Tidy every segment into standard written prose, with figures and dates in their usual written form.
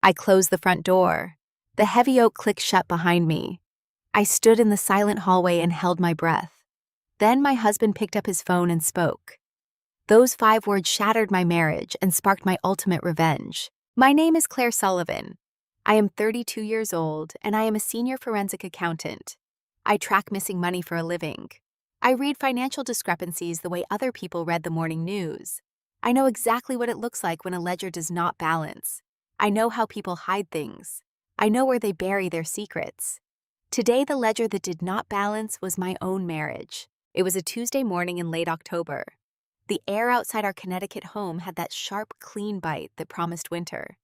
I closed the front door. The heavy oak clicked shut behind me. I stood in the silent hallway and held my breath. Then my husband picked up his phone and spoke. Those 5 words shattered my marriage and sparked my ultimate revenge. My name is Claire Sullivan. I am 32 years old, and I am a senior forensic accountant. I track missing money for a living. I read financial discrepancies the way other people read the morning news. I know exactly what it looks like when a ledger does not balance. I know how people hide things. I know where they bury their secrets. Today, the ledger that did not balance was my own marriage. It was a Tuesday morning in late October. The air outside our Connecticut home had that sharp, clean bite that promised winter.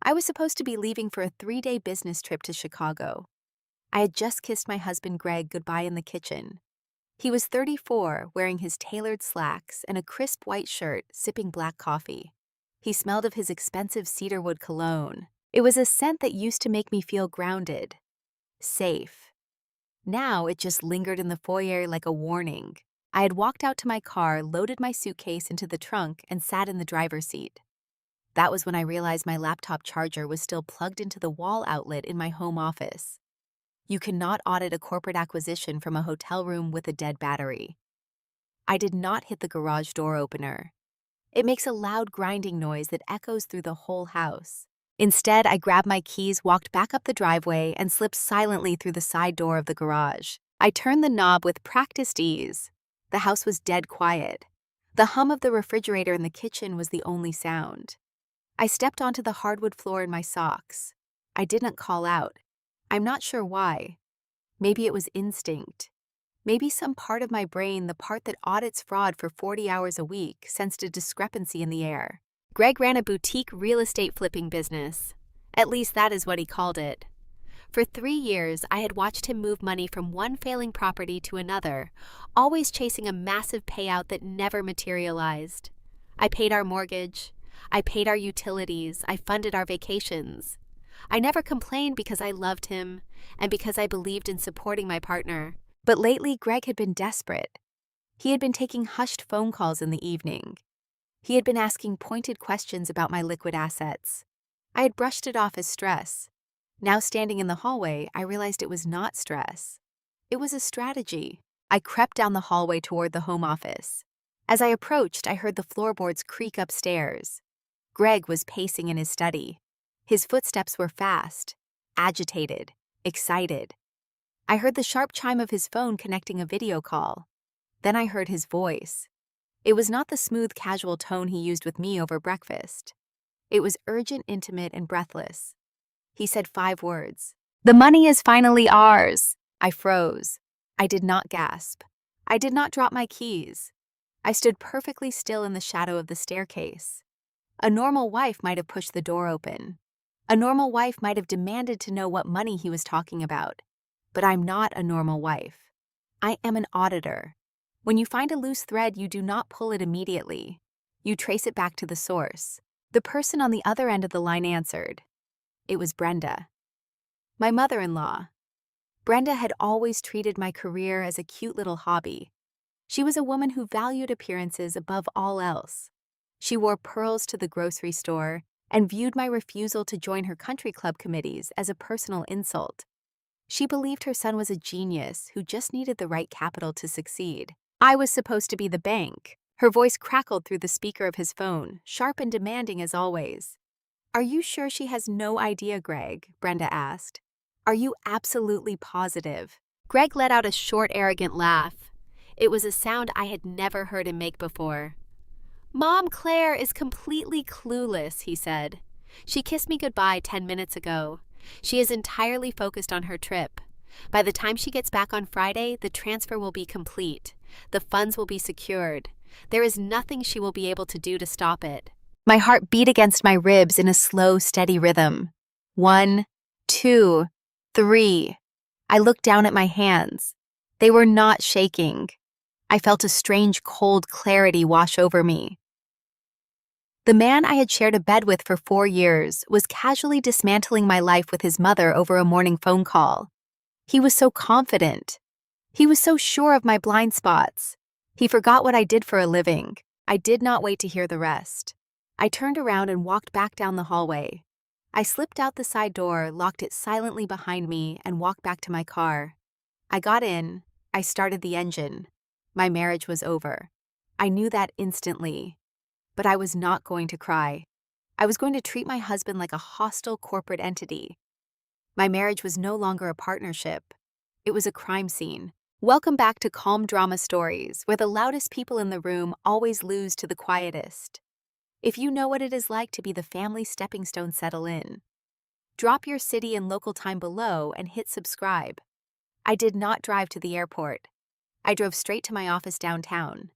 I was supposed to be leaving for a 3-day business trip to Chicago. I had just kissed my husband Greg goodbye in the kitchen. He was 34, wearing his tailored slacks and a crisp white shirt, sipping black coffee. He smelled of his expensive cedarwood cologne. It was a scent that used to make me feel grounded, safe. Now it just lingered in the foyer like a warning. I had walked out to my car, loaded my suitcase into the trunk, and sat in the driver's seat. That was when I realized my laptop charger was still plugged into the wall outlet in my home office. You cannot audit a corporate acquisition from a hotel room with a dead battery. I did not hit the garage door opener. It makes a loud grinding noise that echoes through the whole house. Instead, I grabbed my keys, walked back up the driveway, and slipped silently through the side door of the garage. I turned the knob with practiced ease. The house was dead quiet. The hum of the refrigerator in the kitchen was the only sound. I stepped onto the hardwood floor in my socks. I didn't call out. I'm not sure why. Maybe it was instinct. Maybe some part of my brain, the part that audits fraud for 40 hours a week, sensed a discrepancy in the air. Greg ran a boutique real estate flipping business. At least that is what he called it. For 3 years, I had watched him move money from one failing property to another, always chasing a massive payout that never materialized. I paid our mortgage. I paid our utilities. I funded our vacations. I never complained because I loved him and because I believed in supporting my partner. But lately, Greg had been desperate. He had been taking hushed phone calls in the evening. He had been asking pointed questions about my liquid assets. I had brushed it off as stress. Now standing in the hallway, I realized it was not stress. It was a strategy. I crept down the hallway toward the home office. As I approached, I heard the floorboards creak upstairs. Greg was pacing in his study. His footsteps were fast, agitated, excited. I heard the sharp chime of his phone connecting a video call. Then I heard his voice. It was not the smooth, casual tone he used with me over breakfast. It was urgent, intimate, and breathless. He said 5 words. "The money is finally ours." I froze. I did not gasp. I did not drop my keys. I stood perfectly still in the shadow of the staircase. A normal wife might have pushed the door open. A normal wife might have demanded to know what money he was talking about. But I'm not a normal wife. I am an auditor. When you find a loose thread, you do not pull it immediately. You trace it back to the source. The person on the other end of the line answered. It was Brenda, my mother-in-law. Brenda had always treated my career as a cute little hobby. She was a woman who valued appearances above all else. She wore pearls to the grocery store and viewed my refusal to join her country club committees as a personal insult. She believed her son was a genius who just needed the right capital to succeed. I was supposed to be the bank. Her voice crackled through the speaker of his phone, sharp and demanding as always. "Are you sure she has no idea, Greg?" Brenda asked. "Are you absolutely positive?" Greg let out a short, arrogant laugh. It was a sound I had never heard him make before. "Mom Claire is completely clueless," he said. "She kissed me goodbye 10 minutes ago. She is entirely focused on her trip. By the time she gets back on Friday, the transfer will be complete. The funds will be secured. There is nothing she will be able to do to stop it." My heart beat against my ribs in a slow, steady rhythm. 1, 2, 3. I looked down at my hands. They were not shaking. I felt a strange, cold clarity wash over me. The man I had shared a bed with for 4 years was casually dismantling my life with his mother over a morning phone call. He was so confident. He was so sure of my blind spots. He forgot what I did for a living. I did not wait to hear the rest. I turned around and walked back down the hallway. I slipped out the side door, locked it silently behind me, and walked back to my car. I got in. I started the engine. My marriage was over. I knew that instantly. But I was not going to cry. I was going to treat my husband like a hostile corporate entity. My marriage was no longer a partnership. It was a crime scene. Welcome back to Calm Drama Stories, where the loudest people in the room always lose to the quietest. If you know what it is like to be the family stepping stone, settle in. Drop your city and local time below and hit subscribe. I did not drive to the airport. I drove straight to my office downtown.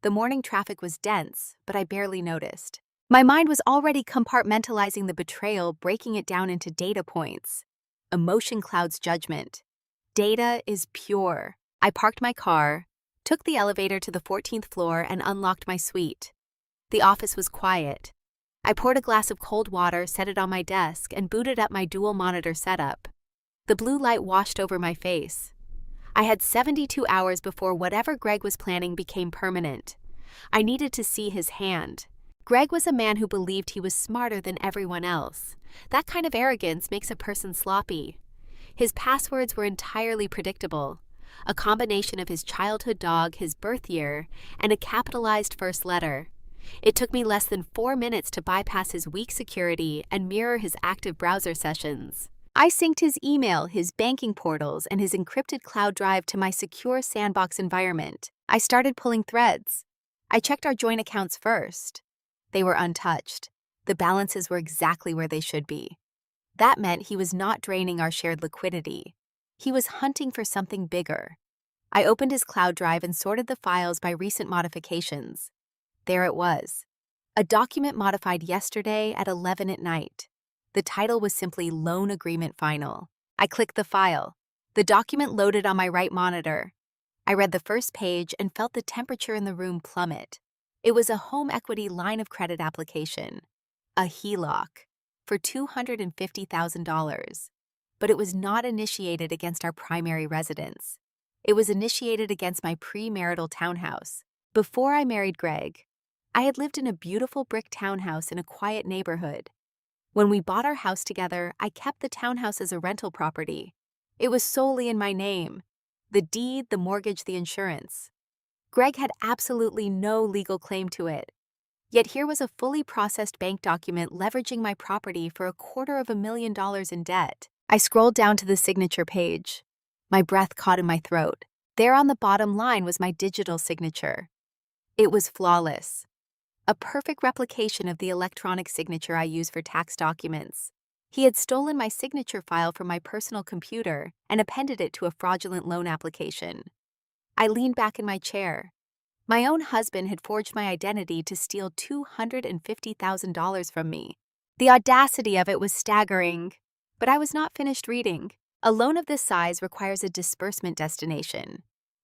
The morning traffic was dense, but I barely noticed. My mind was already compartmentalizing the betrayal, breaking it down into data points. Emotion clouds judgment. Data is pure. I parked my car, took the elevator to the 14th floor, and unlocked my suite. The office was quiet. I poured a glass of cold water, set it on my desk, and booted up my dual monitor setup. The blue light washed over my face. I had 72 hours before whatever Greg was planning became permanent. I needed to see his hand. Greg was a man who believed he was smarter than everyone else. That kind of arrogance makes a person sloppy. His passwords were entirely predictable. A combination of his childhood dog, his birth year, and a capitalized first letter. It took me less than 4 minutes to bypass his weak security and mirror his active browser sessions. I synced his email, his banking portals, and his encrypted cloud drive to my secure sandbox environment. I started pulling threads. I checked our joint accounts first. They were untouched. The balances were exactly where they should be. That meant he was not draining our shared liquidity. He was hunting for something bigger. I opened his cloud drive and sorted the files by recent modifications. There it was. A document modified yesterday at 11 at night. The title was simply Loan Agreement Final. I clicked the file. The document loaded on my right monitor. I read the first page and felt the temperature in the room plummet. It was a home equity line of credit application, a HELOC, for $250,000. But it was not initiated against our primary residence. It was initiated against my premarital townhouse. Before I married Greg, I had lived in a beautiful brick townhouse in a quiet neighborhood. When we bought our house together, I kept the townhouse as a rental property. It was solely in my name. The deed, the mortgage, the insurance. Greg had absolutely no legal claim to it. Yet here was a fully processed bank document leveraging my property for $250,000 in debt. I scrolled down to the signature page. My breath caught in my throat. There on the bottom line was my digital signature. It was flawless. A perfect replication of the electronic signature I use for tax documents. He had stolen my signature file from my personal computer and appended it to a fraudulent loan application. I leaned back in my chair. My own husband had forged my identity to steal $250,000 from me. The audacity of it was staggering. But I was not finished reading. A loan of this size requires a disbursement destination.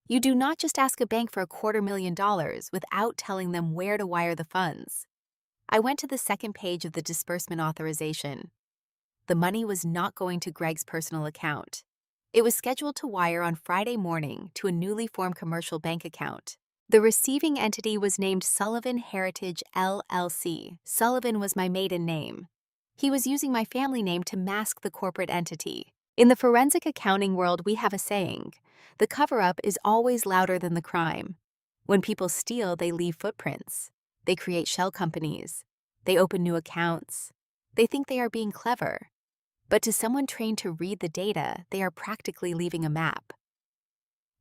You do not just ask a bank for $250,000 without telling them where to wire the funds. I went to the second page of the disbursement authorization. The money was not going to Greg's personal account. It was scheduled to wire on Friday morning to a newly formed commercial bank account. The receiving entity was named Sullivan Heritage LLC. Sullivan was my maiden name. He was using my family name to mask the corporate entity. In the forensic accounting world, we have a saying, the cover-up is always louder than the crime. When people steal, they leave footprints. They create shell companies. They open new accounts. They think they are being clever. But to someone trained to read the data, they are practically leaving a map.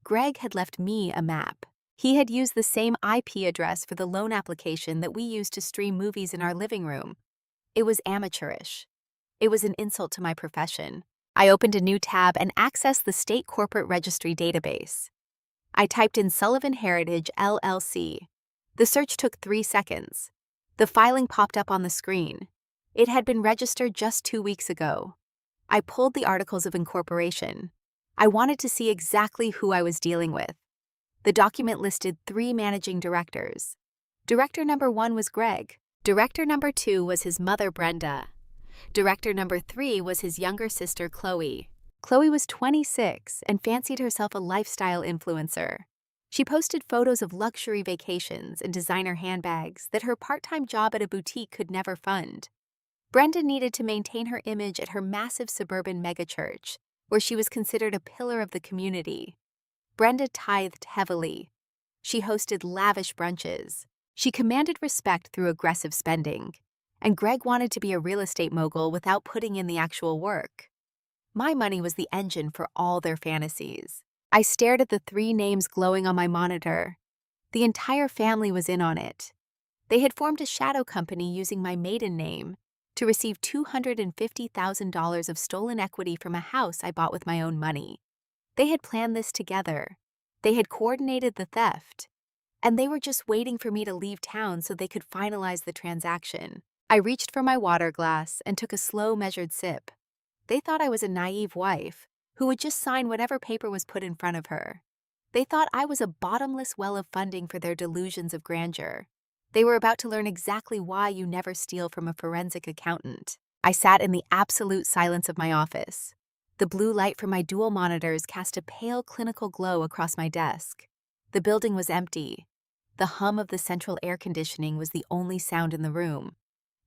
Greg had left me a map. He had used the same IP address for the loan application that we used to stream movies in our living room. It was amateurish. It was an insult to my profession. I opened a new tab and accessed the state corporate registry database. I typed in Sullivan Heritage LLC. The search took 3 seconds. The filing popped up on the screen. It had been registered just 2 weeks ago. I pulled the articles of incorporation. I wanted to see exactly who I was dealing with. The document listed 3 managing directors. Director number 1 was Greg. Director number 2 was his mother, Brenda. Director number 3 was his younger sister, Chloe. Chloe was 26 and fancied herself a lifestyle influencer. She posted photos of luxury vacations and designer handbags that her part-time job at a boutique could never fund. Brenda needed to maintain her image at her massive suburban megachurch, where she was considered a pillar of the community. Brenda tithed heavily. She hosted lavish brunches. She commanded respect through aggressive spending. And Greg wanted to be a real estate mogul without putting in the actual work. My money was the engine for all their fantasies. I stared at the 3 names glowing on my monitor. The entire family was in on it. They had formed a shadow company using my maiden name to receive $250,000 of stolen equity from a house I bought with my own money. They had planned this together. They had coordinated the theft. And they were just waiting for me to leave town so they could finalize the transaction. I reached for my water glass and took a slow, measured sip. They thought I was a naive wife who would just sign whatever paper was put in front of her. They thought I was a bottomless well of funding for their delusions of grandeur. They were about to learn exactly why you never steal from a forensic accountant. I sat in the absolute silence of my office. The blue light from my dual monitors cast a pale clinical glow across my desk. The building was empty. The hum of the central air conditioning was the only sound in the room.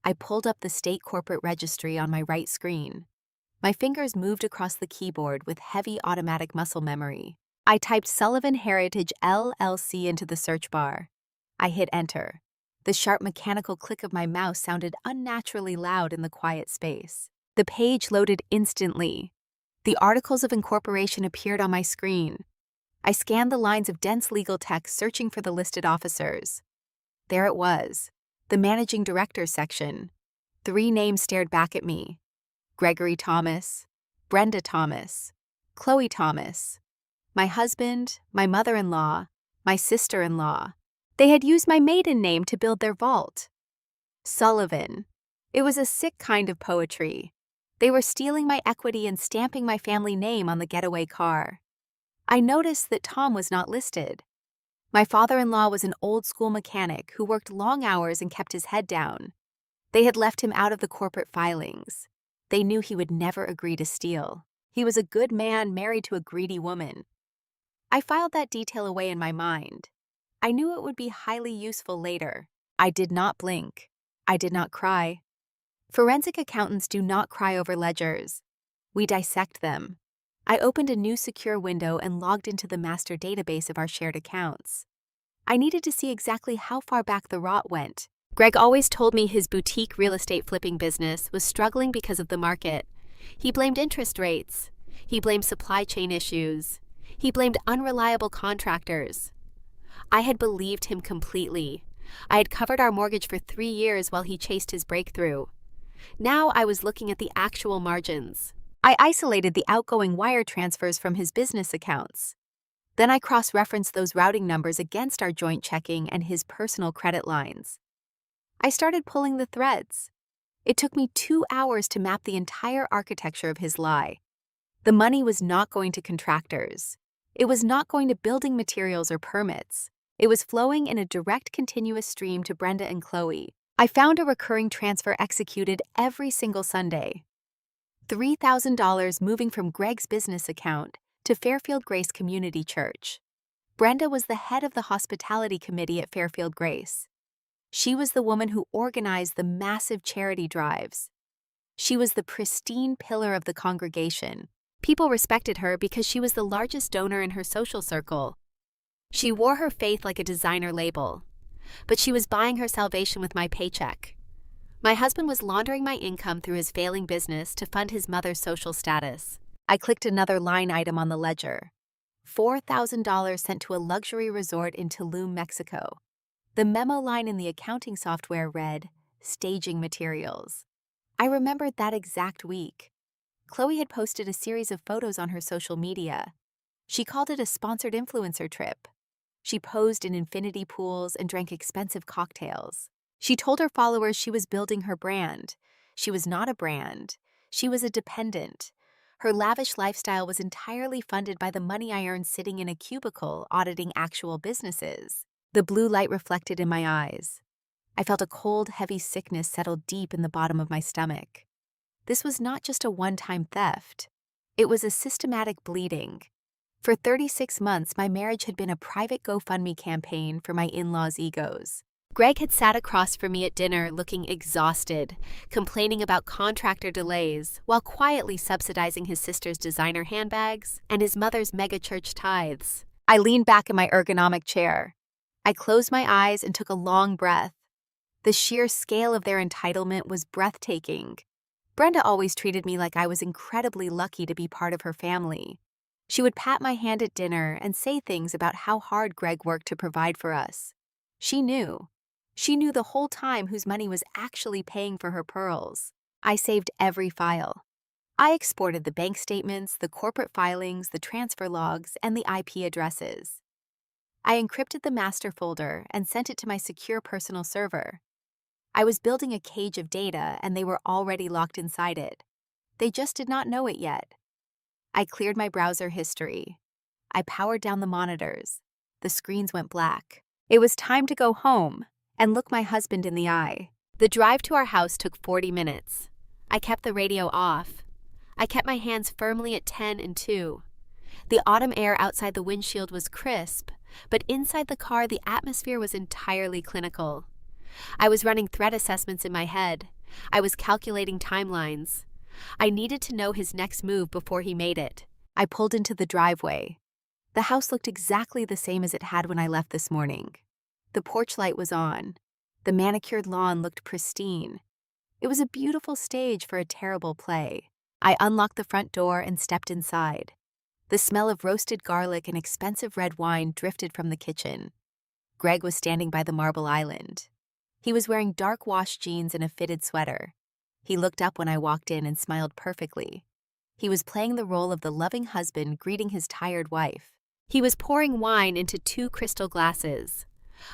I pulled up the state corporate registry on my right screen. My fingers moved across the keyboard with heavy automatic muscle memory. I typed Sullivan Heritage LLC into the search bar. I hit enter. The sharp mechanical click of my mouse sounded unnaturally loud in the quiet space. The page loaded instantly. The articles of incorporation appeared on my screen. I scanned the lines of dense legal text searching for the listed officers. There it was, the managing director section. 3 names stared back at me. Gregory Thomas, Brenda Thomas, Chloe Thomas. My husband, my mother-in-law, my sister-in-law. They had used my maiden name to build their vault. Sullivan. It was a sick kind of poetry. They were stealing my equity and stamping my family name on the getaway car. I noticed that Tom was not listed. My father-in-law was an old-school mechanic who worked long hours and kept his head down. They had left him out of the corporate filings. They knew he would never agree to steal. He was a good man married to a greedy woman. I filed that detail away in my mind. I knew it would be highly useful later. I did not blink. I did not cry. Forensic accountants do not cry over ledgers. We dissect them. I opened a new secure window and logged into the master database of our shared accounts. I needed to see exactly how far back the rot went. Greg always told me his boutique real estate flipping business was struggling because of the market. He blamed interest rates. He blamed supply chain issues. He blamed unreliable contractors. I had believed him completely. I had covered our mortgage for 3 years while he chased his breakthrough. Now I was looking at the actual margins. I isolated the outgoing wire transfers from his business accounts. Then I cross-referenced those routing numbers against our joint checking and his personal credit lines. I started pulling the threads. It took me 2 hours to map the entire architecture of his lie. The money was not going to contractors. It was not going to building materials or permits. It was flowing in a direct continuous stream to Brenda and Chloe. I found a recurring transfer executed every single Sunday. $3,000 moving from Greg's business account to Fairfield Grace Community Church. Brenda was the head of the hospitality committee at Fairfield Grace. She was the woman who organized the massive charity drives. She was the pristine pillar of the congregation. People respected her because she was the largest donor in her social circle. She wore her faith like a designer label, but she was buying her salvation with my paycheck. My husband was laundering my income through his failing business to fund his mother's social status. I clicked another line item on the ledger. $4,000 sent to a luxury resort in Tulum, Mexico. The memo line in the accounting software read, "Staging materials." I remembered that exact week. Chloe had posted a series of photos on her social media. She called it a sponsored influencer trip. She posed in infinity pools and drank expensive cocktails. She told her followers she was building her brand. She was not a brand. She was a dependent. Her lavish lifestyle was entirely funded by the money I earned sitting in a cubicle auditing actual businesses. The blue light reflected in my eyes. I felt a cold, heavy sickness settle deep in the bottom of my stomach. This was not just a one-time theft. It was a systematic bleeding. For 36 months, my marriage had been a private GoFundMe campaign for my in-laws' egos. Greg had sat across from me at dinner looking exhausted, complaining about contractor delays while quietly subsidizing his sister's designer handbags and his mother's megachurch tithes. I leaned back in my ergonomic chair. I closed my eyes and took a long breath. The sheer scale of their entitlement was breathtaking. Brenda always treated me like I was incredibly lucky to be part of her family. She would pat my hand at dinner and say things about how hard Greg worked to provide for us. She knew. She knew the whole time whose money was actually paying for her pearls. I saved every file. I exported the bank statements, the corporate filings, the transfer logs, and the IP addresses. I encrypted the master folder and sent it to my secure personal server. I was building a cage of data, and they were already locked inside it. They just did not know it yet. I cleared my browser history. I powered down the monitors. The screens went black. It was time to go home and look my husband in the eye. The drive to our house took 40 minutes. I kept the radio off. I kept my hands firmly at 10 and 2. The autumn air outside the windshield was crisp, but inside the car the atmosphere was entirely clinical. I was running threat assessments in my head. I was calculating timelines. I needed to know his next move before he made it. I pulled into the driveway. The house looked exactly the same as it had when I left this morning. The porch light was on. The manicured lawn looked pristine. It was a beautiful stage for a terrible play. I unlocked the front door and stepped inside. The smell of roasted garlic and expensive red wine drifted from the kitchen. Greg was standing by the marble island. He was wearing dark wash jeans and a fitted sweater. He looked up when I walked in and smiled perfectly. He was playing the role of the loving husband greeting his tired wife. He was pouring wine into 2 crystal glasses.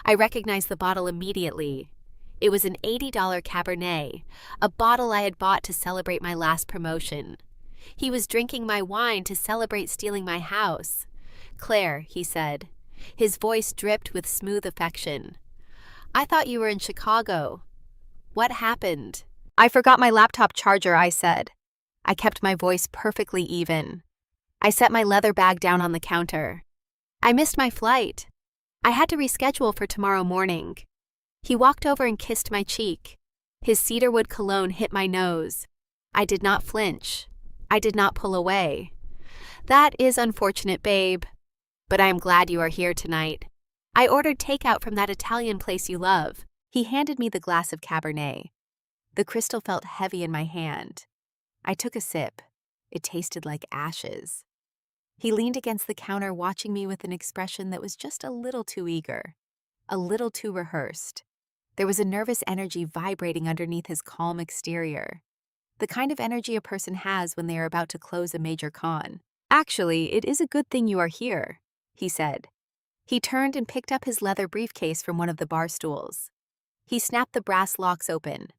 I recognized the bottle immediately. It was an $80 Cabernet, a bottle I had bought to celebrate my last promotion. He was drinking my wine to celebrate stealing my house. "Claire," he said. His voice dripped with smooth affection. "I thought you were in Chicago. What happened?" "I forgot my laptop charger," I said. I kept my voice perfectly even. I set my leather bag down on the counter. "I missed my flight. I had to reschedule for tomorrow morning." He walked over and kissed my cheek. His cedarwood cologne hit my nose. I did not flinch. I did not pull away. "That is unfortunate, babe. But I am glad you are here tonight. I ordered takeout from that Italian place you love." He handed me the glass of Cabernet. The crystal felt heavy in my hand. I took a sip. It tasted like ashes. He leaned against the counter watching me with an expression that was just a little too eager, a little too rehearsed. There was a nervous energy vibrating underneath his calm exterior, the kind of energy a person has when they are about to close a major con. "Actually, it is a good thing you are here," he said. He turned and picked up his leather briefcase from one of the bar stools. He snapped the brass locks open.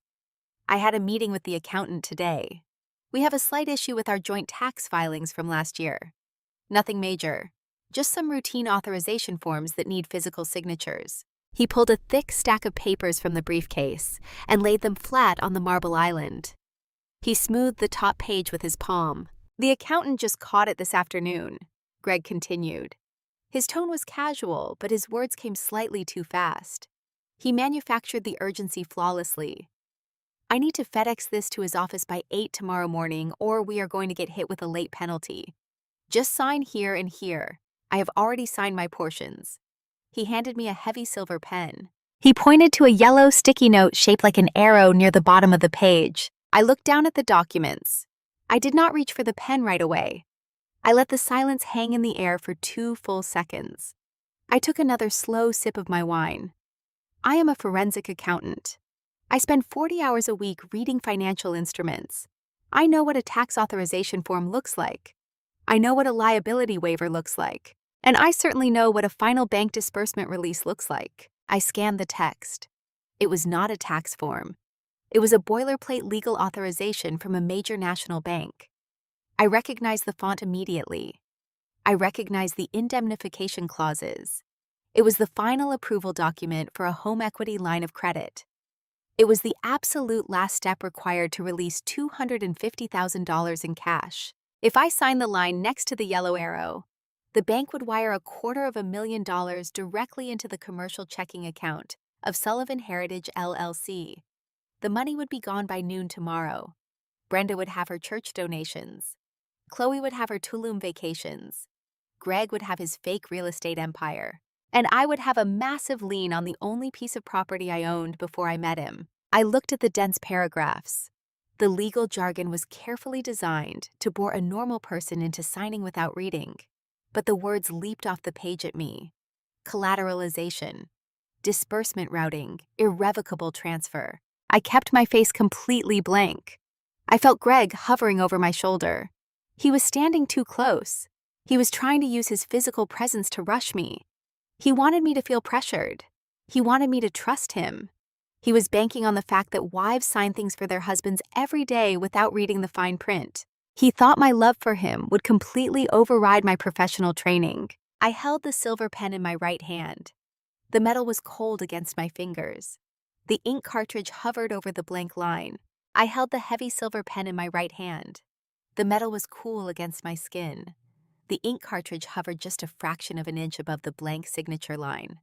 "I had a meeting with the accountant today. We have a slight issue with our joint tax filings from last year. Nothing major, just some routine authorization forms that need physical signatures." He pulled a thick stack of papers from the briefcase and laid them flat on the marble island. He smoothed the top page with his palm. "The accountant just caught it this afternoon," Greg continued. His tone was casual, but his words came slightly too fast. He manufactured the urgency flawlessly. "I need to FedEx this to his office by 8 tomorrow morning, or we are going to get hit with a late penalty. Just sign here and here. I have already signed my portions." He handed me a heavy silver pen. He pointed to a yellow sticky note shaped like an arrow near the bottom of the page. I looked down at the documents. I did not reach for the pen right away. I let the silence hang in the air for 2 full seconds. I took another slow sip of my wine. I am a forensic accountant. I spend 40 hours a week reading financial instruments. I know what a tax authorization form looks like. I know what a liability waiver looks like. And I certainly know what a final bank disbursement release looks like. I scanned the text. It was not a tax form. It was a boilerplate legal authorization from a major national bank. I recognized the font immediately. I recognized the indemnification clauses. It was the final approval document for a home equity line of credit. It was the absolute last step required to release $250,000 in cash. If I signed the line next to the yellow arrow, the bank would wire $250,000 directly into the commercial checking account of Sullivan Heritage LLC. The money would be gone by noon tomorrow. Brenda would have her church donations. Chloe would have her Tulum vacations. Greg would have his fake real estate empire. And I would have a massive lien on the only piece of property I owned before I met him. I looked at the dense paragraphs. The legal jargon was carefully designed to bore a normal person into signing without reading. But the words leaped off the page at me. Collateralization, disbursement routing, irrevocable transfer. I kept my face completely blank. I felt Greg hovering over my shoulder. He was standing too close. He was trying to use his physical presence to rush me. He wanted me to feel pressured. He wanted me to trust him. He was banking on the fact that wives sign things for their husbands every day without reading the fine print. He thought my love for him would completely override my professional training. I held the silver pen in my right hand. The metal was cold against my fingers. The ink cartridge hovered over the blank line. I held the heavy silver pen in my right hand. The metal was cool against my skin. The ink cartridge hovered just a fraction of an inch above the blank signature line.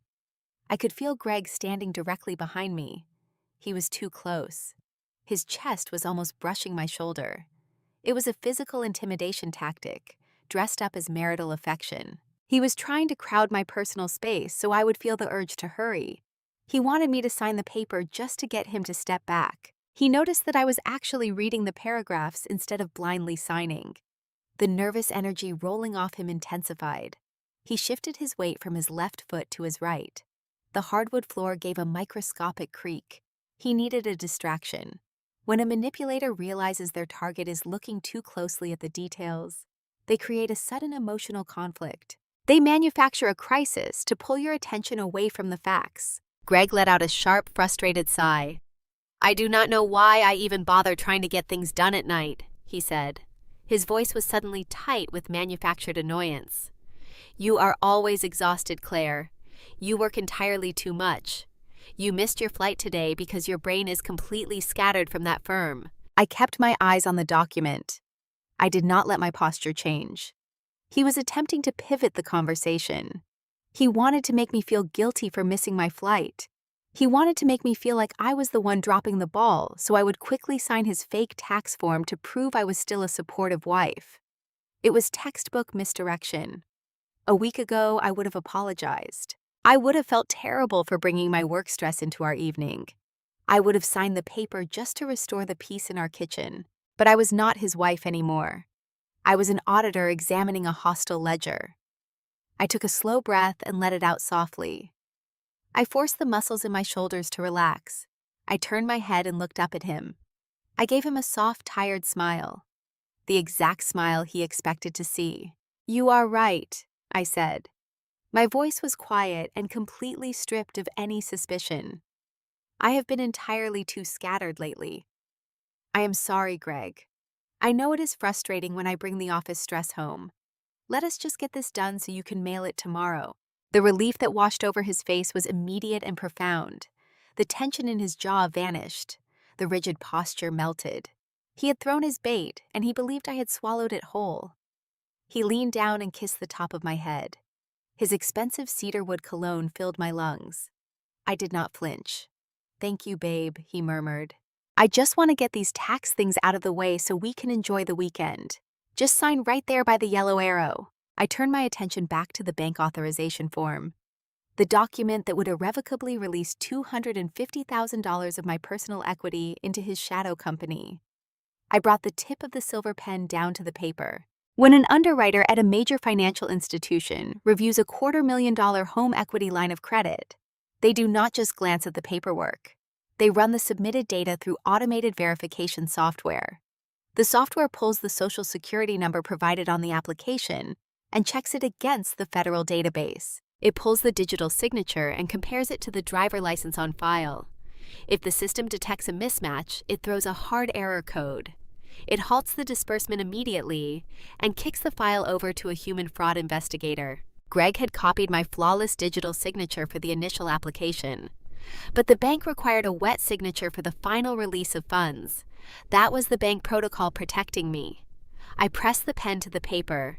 I could feel Greg standing directly behind me. He was too close. His chest was almost brushing my shoulder. It was a physical intimidation tactic, dressed up as marital affection. He was trying to crowd my personal space so I would feel the urge to hurry. He wanted me to sign the paper just to get him to step back. He noticed that I was actually reading the paragraphs instead of blindly signing. The nervous energy rolling off him intensified. He shifted his weight from his left foot to his right. The hardwood floor gave a microscopic creak. He needed a distraction. When a manipulator realizes their target is looking too closely at the details, they create a sudden emotional conflict. They manufacture a crisis to pull your attention away from the facts. Greg let out a sharp, frustrated sigh. "I do not know why I even bother trying to get things done at night," he said. His voice was suddenly tight with manufactured annoyance. "You are always exhausted, Claire. You work entirely too much. You missed your flight today because your brain is completely scattered from that firm." I kept my eyes on the document. I did not let my posture change. He was attempting to pivot the conversation. He wanted to make me feel guilty for missing my flight. He wanted to make me feel like I was the one dropping the ball, so I would quickly sign his fake tax form to prove I was still a supportive wife. It was textbook misdirection. A week ago, I would have apologized. I would have felt terrible for bringing my work stress into our evening. I would have signed the paper just to restore the peace in our kitchen. But I was not his wife anymore. I was an auditor examining a hostile ledger. I took a slow breath and let it out softly. I forced the muscles in my shoulders to relax. I turned my head and looked up at him. I gave him a soft, tired smile. The exact smile he expected to see. "You are right," I said. My voice was quiet and completely stripped of any suspicion. "I have been entirely too scattered lately. I am sorry, Greg. I know it is frustrating when I bring the office stress home. Let us just get this done so you can mail it tomorrow." The relief that washed over his face was immediate and profound. The tension in his jaw vanished. The rigid posture melted. He had thrown his bait, and he believed I had swallowed it whole. He leaned down and kissed the top of my head. His expensive cedarwood cologne filled my lungs. I did not flinch. "Thank you, babe," he murmured. "I just want to get these tax things out of the way so we can enjoy the weekend. Just sign right there by the yellow arrow." I turned my attention back to the bank authorization form. The document that would irrevocably release $250,000 of my personal equity into his shadow company. I brought the tip of the silver pen down to the paper. When an underwriter at a major financial institution reviews a $250,000 home equity line of credit, they do not just glance at the paperwork. They run the submitted data through automated verification software. The software pulls the Social Security number provided on the application and checks it against the federal database. It pulls the digital signature and compares it to the driver license on file. If the system detects a mismatch, it throws a hard error code. It halts the disbursement immediately and kicks the file over to a human fraud investigator. Greg had copied my flawless digital signature for the initial application, but the bank required a wet signature for the final release of funds. That was the bank protocol protecting me. I pressed the pen to the paper.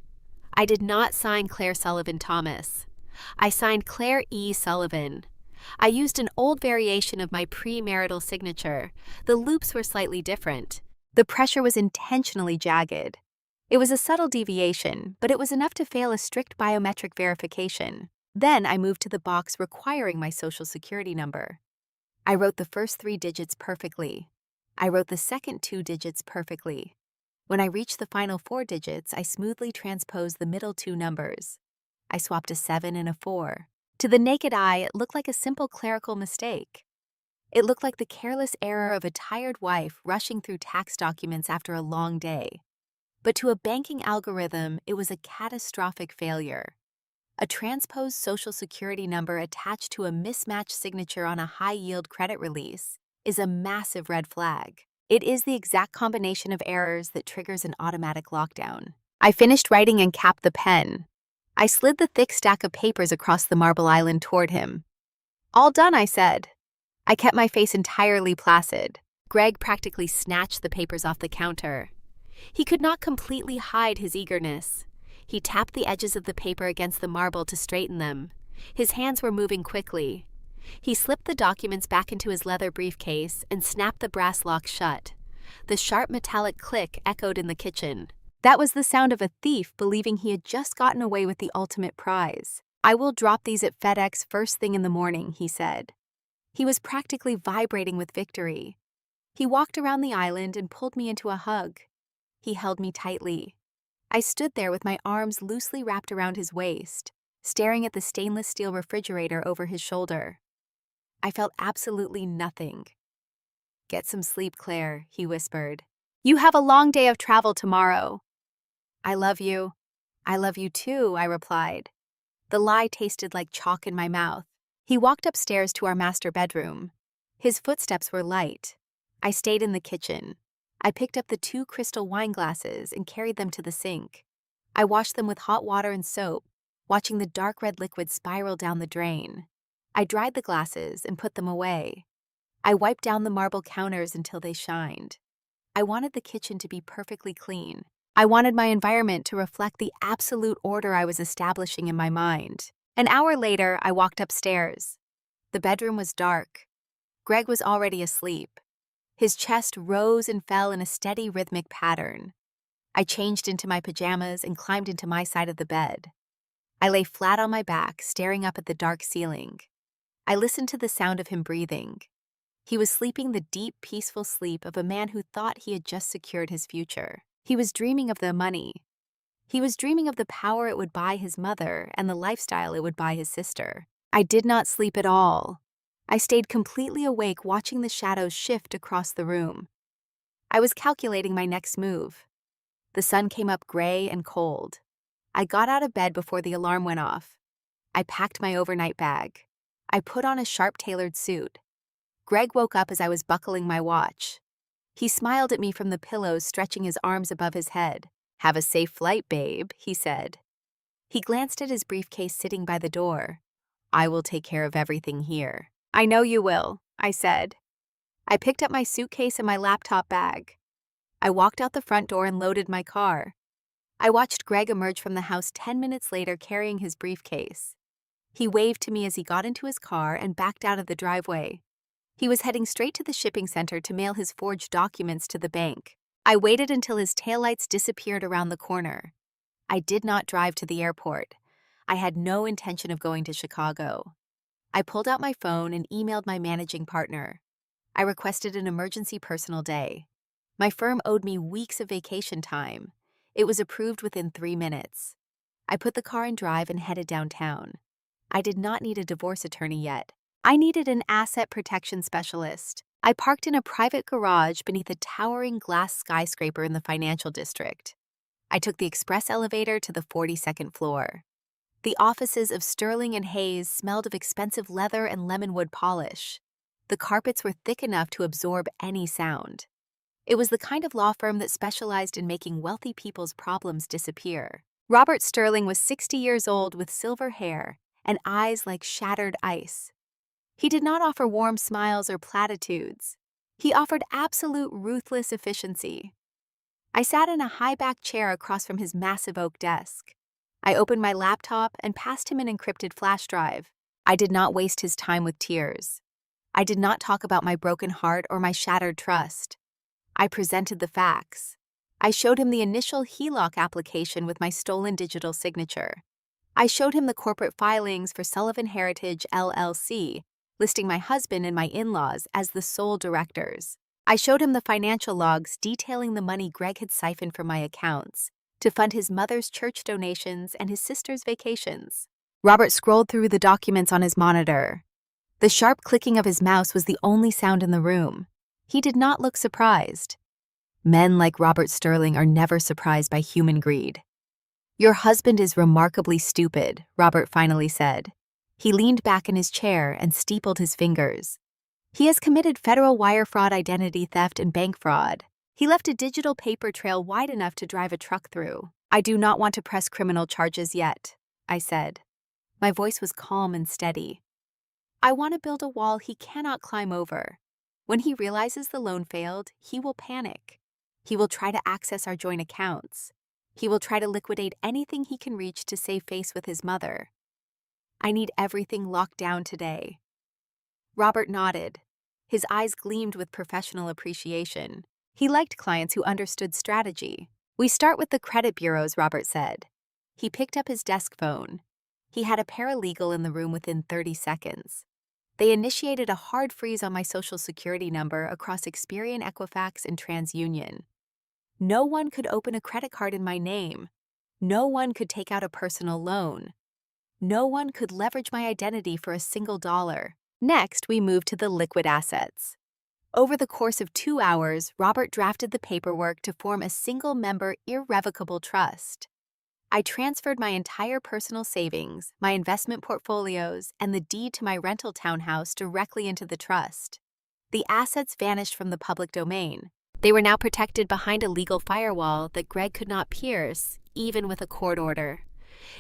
I did not sign Claire Sullivan Thomas. I signed Claire E. Sullivan. I used an old variation of my premarital signature. The loops were slightly different. The pressure was intentionally jagged. It was a subtle deviation, but it was enough to fail a strict biometric verification. Then I moved to the box requiring my social security number. I wrote the first 3 digits perfectly. I wrote the second 2 digits perfectly. When I reached the final 4 digits, I smoothly transposed the middle 2 numbers. I swapped a 7 and a 4. To the naked eye, it looked like a simple clerical mistake. It looked like the careless error of a tired wife rushing through tax documents after a long day. But to a banking algorithm, it was a catastrophic failure. A transposed social security number attached to a mismatched signature on a high-yield credit release is a massive red flag. It is the exact combination of errors that triggers an automatic lockdown. I finished writing and capped the pen. I slid the thick stack of papers across the marble island toward him. "All done," I said. I kept my face entirely placid. Greg practically snatched the papers off the counter. He could not completely hide his eagerness. He tapped the edges of the paper against the marble to straighten them. His hands were moving quickly. He slipped the documents back into his leather briefcase and snapped the brass lock shut. The sharp metallic click echoed in the kitchen. That was the sound of a thief believing he had just gotten away with the ultimate prize. "I will drop these at FedEx first thing in the morning," he said. He was practically vibrating with victory. He walked around the island and pulled me into a hug. He held me tightly. I stood there with my arms loosely wrapped around his waist, staring at the stainless steel refrigerator over his shoulder. I felt absolutely nothing. "Get some sleep, Claire," he whispered. "You have a long day of travel tomorrow." "I love you." "I love you too," I replied. The lie tasted like chalk in my mouth. He walked upstairs to our master bedroom. His footsteps were light. I stayed in the kitchen. I picked up the 2 crystal wine glasses and carried them to the sink. I washed them with hot water and soap, watching the dark red liquid spiral down the drain. I dried the glasses and put them away. I wiped down the marble counters until they shined. I wanted the kitchen to be perfectly clean. I wanted my environment to reflect the absolute order I was establishing in my mind. An hour later, I walked upstairs. The bedroom was dark. Greg was already asleep. His chest rose and fell in a steady rhythmic pattern. I changed into my pajamas and climbed into my side of the bed. I lay flat on my back, staring up at the dark ceiling. I listened to the sound of him breathing. He was sleeping the deep, peaceful sleep of a man who thought he had just secured his future. He was dreaming of the money. He was dreaming of the power it would buy his mother and the lifestyle it would buy his sister. I did not sleep at all. I stayed completely awake watching the shadows shift across the room. I was calculating my next move. The sun came up gray and cold. I got out of bed before the alarm went off. I packed my overnight bag. I put on a sharp-tailored suit. Greg woke up as I was buckling my watch. He smiled at me from the pillows, stretching his arms above his head. "Have a safe flight, babe," he said. He glanced at his briefcase sitting by the door. "I will take care of everything here." "I know you will," I said. I picked up my suitcase and my laptop bag. I walked out the front door and loaded my car. I watched Greg emerge from the house 10 minutes later carrying his briefcase. He waved to me as he got into his car and backed out of the driveway. He was heading straight to the shipping center to mail his forged documents to the bank. I waited until his taillights disappeared around the corner. I did not drive to the airport. I had no intention of going to Chicago. I pulled out my phone and emailed my managing partner. I requested an emergency personal day. My firm owed me weeks of vacation time. It was approved within 3 minutes. I put the car in drive and headed downtown. I did not need a divorce attorney yet. I needed an asset protection specialist. I parked in a private garage beneath a towering glass skyscraper in the financial district. I took the express elevator to the 42nd floor. The offices of Sterling and Hayes smelled of expensive leather and lemonwood polish. The carpets were thick enough to absorb any sound. It was the kind of law firm that specialized in making wealthy people's problems disappear. Robert Sterling was 60 years old with silver hair and eyes like shattered ice. He did not offer warm smiles or platitudes. He offered absolute ruthless efficiency. I sat in a high-backed chair across from his massive oak desk. I opened my laptop and passed him an encrypted flash drive. I did not waste his time with tears. I did not talk about my broken heart or my shattered trust. I presented the facts. I showed him the initial HELOC application with my stolen digital signature. I showed him the corporate filings for Sullivan Heritage LLC, listing my husband and my in-laws as the sole directors. I showed him the financial logs detailing the money Greg had siphoned from my accounts to fund his mother's church donations and his sister's vacations. Robert scrolled through the documents on his monitor. The sharp clicking of his mouse was the only sound in the room. He did not look surprised. Men like Robert Sterling are never surprised by human greed. "Your husband is remarkably stupid," Robert finally said. He leaned back in his chair and steepled his fingers. "He has committed federal wire fraud, identity theft, and bank fraud. He left a digital paper trail wide enough to drive a truck through. I do not want to press criminal charges yet," I said. My voice was calm and steady. "I want to build a wall he cannot climb over. When he realizes the loan failed, he will panic. He will try to access our joint accounts. He will try to liquidate anything he can reach to save face with his mother. I need everything locked down today." Robert nodded. His eyes gleamed with professional appreciation. He liked clients who understood strategy. "We start with the credit bureaus," Robert said. He picked up his desk phone. He had a paralegal in the room within 30 seconds. They initiated a hard freeze on my Social Security number across Experian, Equifax, and TransUnion. No one could open a credit card in my name. No one could take out a personal loan. No one could leverage my identity for a single dollar. Next, we moved to the liquid assets. Over the course of 2 hours, Robert drafted the paperwork to form a single-member irrevocable trust. I transferred my entire personal savings, my investment portfolios, and the deed to my rental townhouse directly into the trust. The assets vanished from the public domain. They were now protected behind a legal firewall that Greg could not pierce, even with a court order.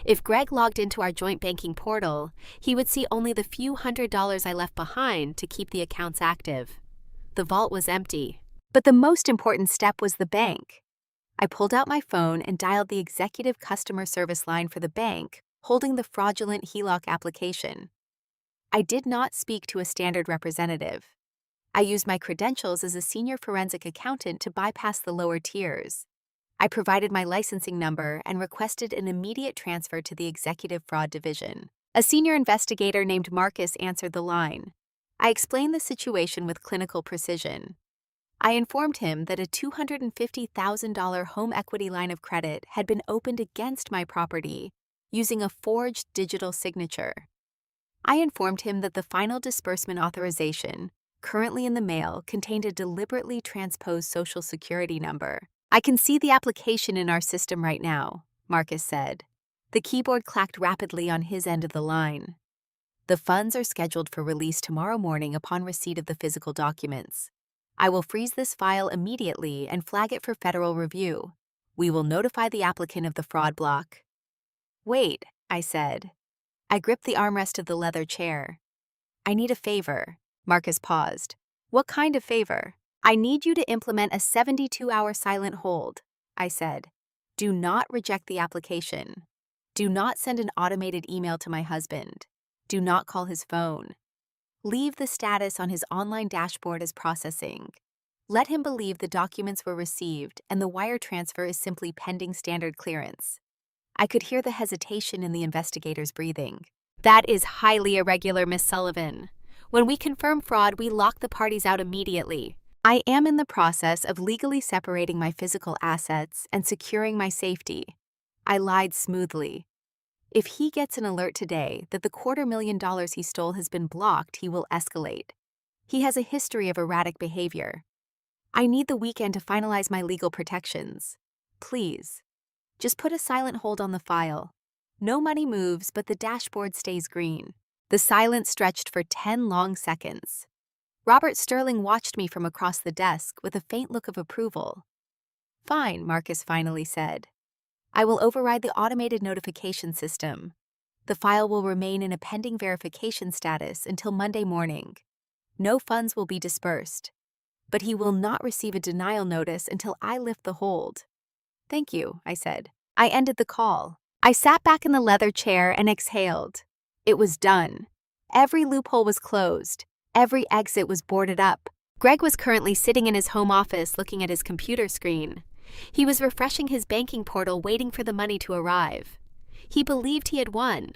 If Greg logged into our joint banking portal, he would see only the few $100s I left behind to keep the accounts active. The vault was empty. But the most important step was the bank. I pulled out my phone and dialed the executive customer service line for the bank, holding the fraudulent HELOC application. I did not speak to a standard representative. I used my credentials as a senior forensic accountant to bypass the lower tiers. I provided my licensing number and requested an immediate transfer to the Executive Fraud Division. A senior investigator named Marcus answered the line. I explained the situation with clinical precision. I informed him that a $250,000 home equity line of credit had been opened against my property using a forged digital signature. I informed him that the final disbursement authorization, currently in the mail, contained a deliberately transposed Social Security number. "I can see the application in our system right now," Marcus said. The keyboard clacked rapidly on his end of the line. "The funds are scheduled for release tomorrow morning upon receipt of the physical documents. I will freeze this file immediately and flag it for federal review. We will notify the applicant of the fraud block." "Wait," I said. I gripped the armrest of the leather chair. "I need a favor." Marcus paused. "What kind of favor?" "I need you to implement a 72-hour silent hold," I said. "Do not reject the application. Do not send an automated email to my husband. Do not call his phone. Leave the status on his online dashboard as processing. Let him believe the documents were received and the wire transfer is simply pending standard clearance." I could hear the hesitation in the investigator's breathing. "That is highly irregular, Miss Sullivan. When we confirm fraud, we lock the parties out immediately. I am in the process of legally separating my physical assets and securing my safety." I lied smoothly. "If he gets an alert today that the $250,000 he stole has been blocked, he will escalate. He has a history of erratic behavior. I need the weekend to finalize my legal protections. Please, just put a silent hold on the file. No money moves, but the dashboard stays green." The silence stretched for 10 long seconds. Robert Sterling watched me from across the desk with a faint look of approval. "Fine," Marcus finally said. "I will override the automated notification system. The file will remain in a pending verification status until Monday morning. No funds will be dispersed. But he will not receive a denial notice until I lift the hold." "Thank you," I said. I ended the call. I sat back in the leather chair and exhaled. It was done. Every loophole was closed. Every exit was boarded up. Greg was currently sitting in his home office looking at his computer screen. He was refreshing his banking portal, waiting for the money to arrive. He believed he had won.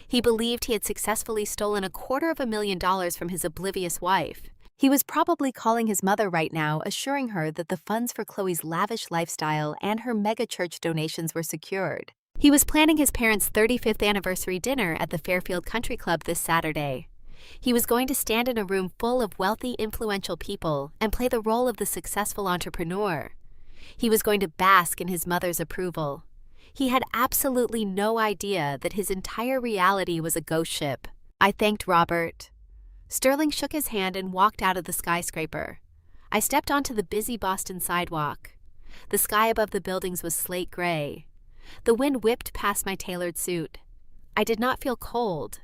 He believed he had successfully stolen $250,000 from his oblivious wife. He was probably calling his mother right now, assuring her that the funds for Chloe's lavish lifestyle and her mega-church donations were secured. He was planning his parents' 35th anniversary dinner at the Fairfield Country Club this Saturday. He was going to stand in a room full of wealthy, influential people and play the role of the successful entrepreneur. He was going to bask in his mother's approval. He had absolutely no idea that his entire reality was a ghost ship. I thanked Robert. Sterling shook his hand and walked out of the skyscraper. I stepped onto the busy Boston sidewalk. The sky above the buildings was slate gray. The wind whipped past my tailored suit. I did not feel cold.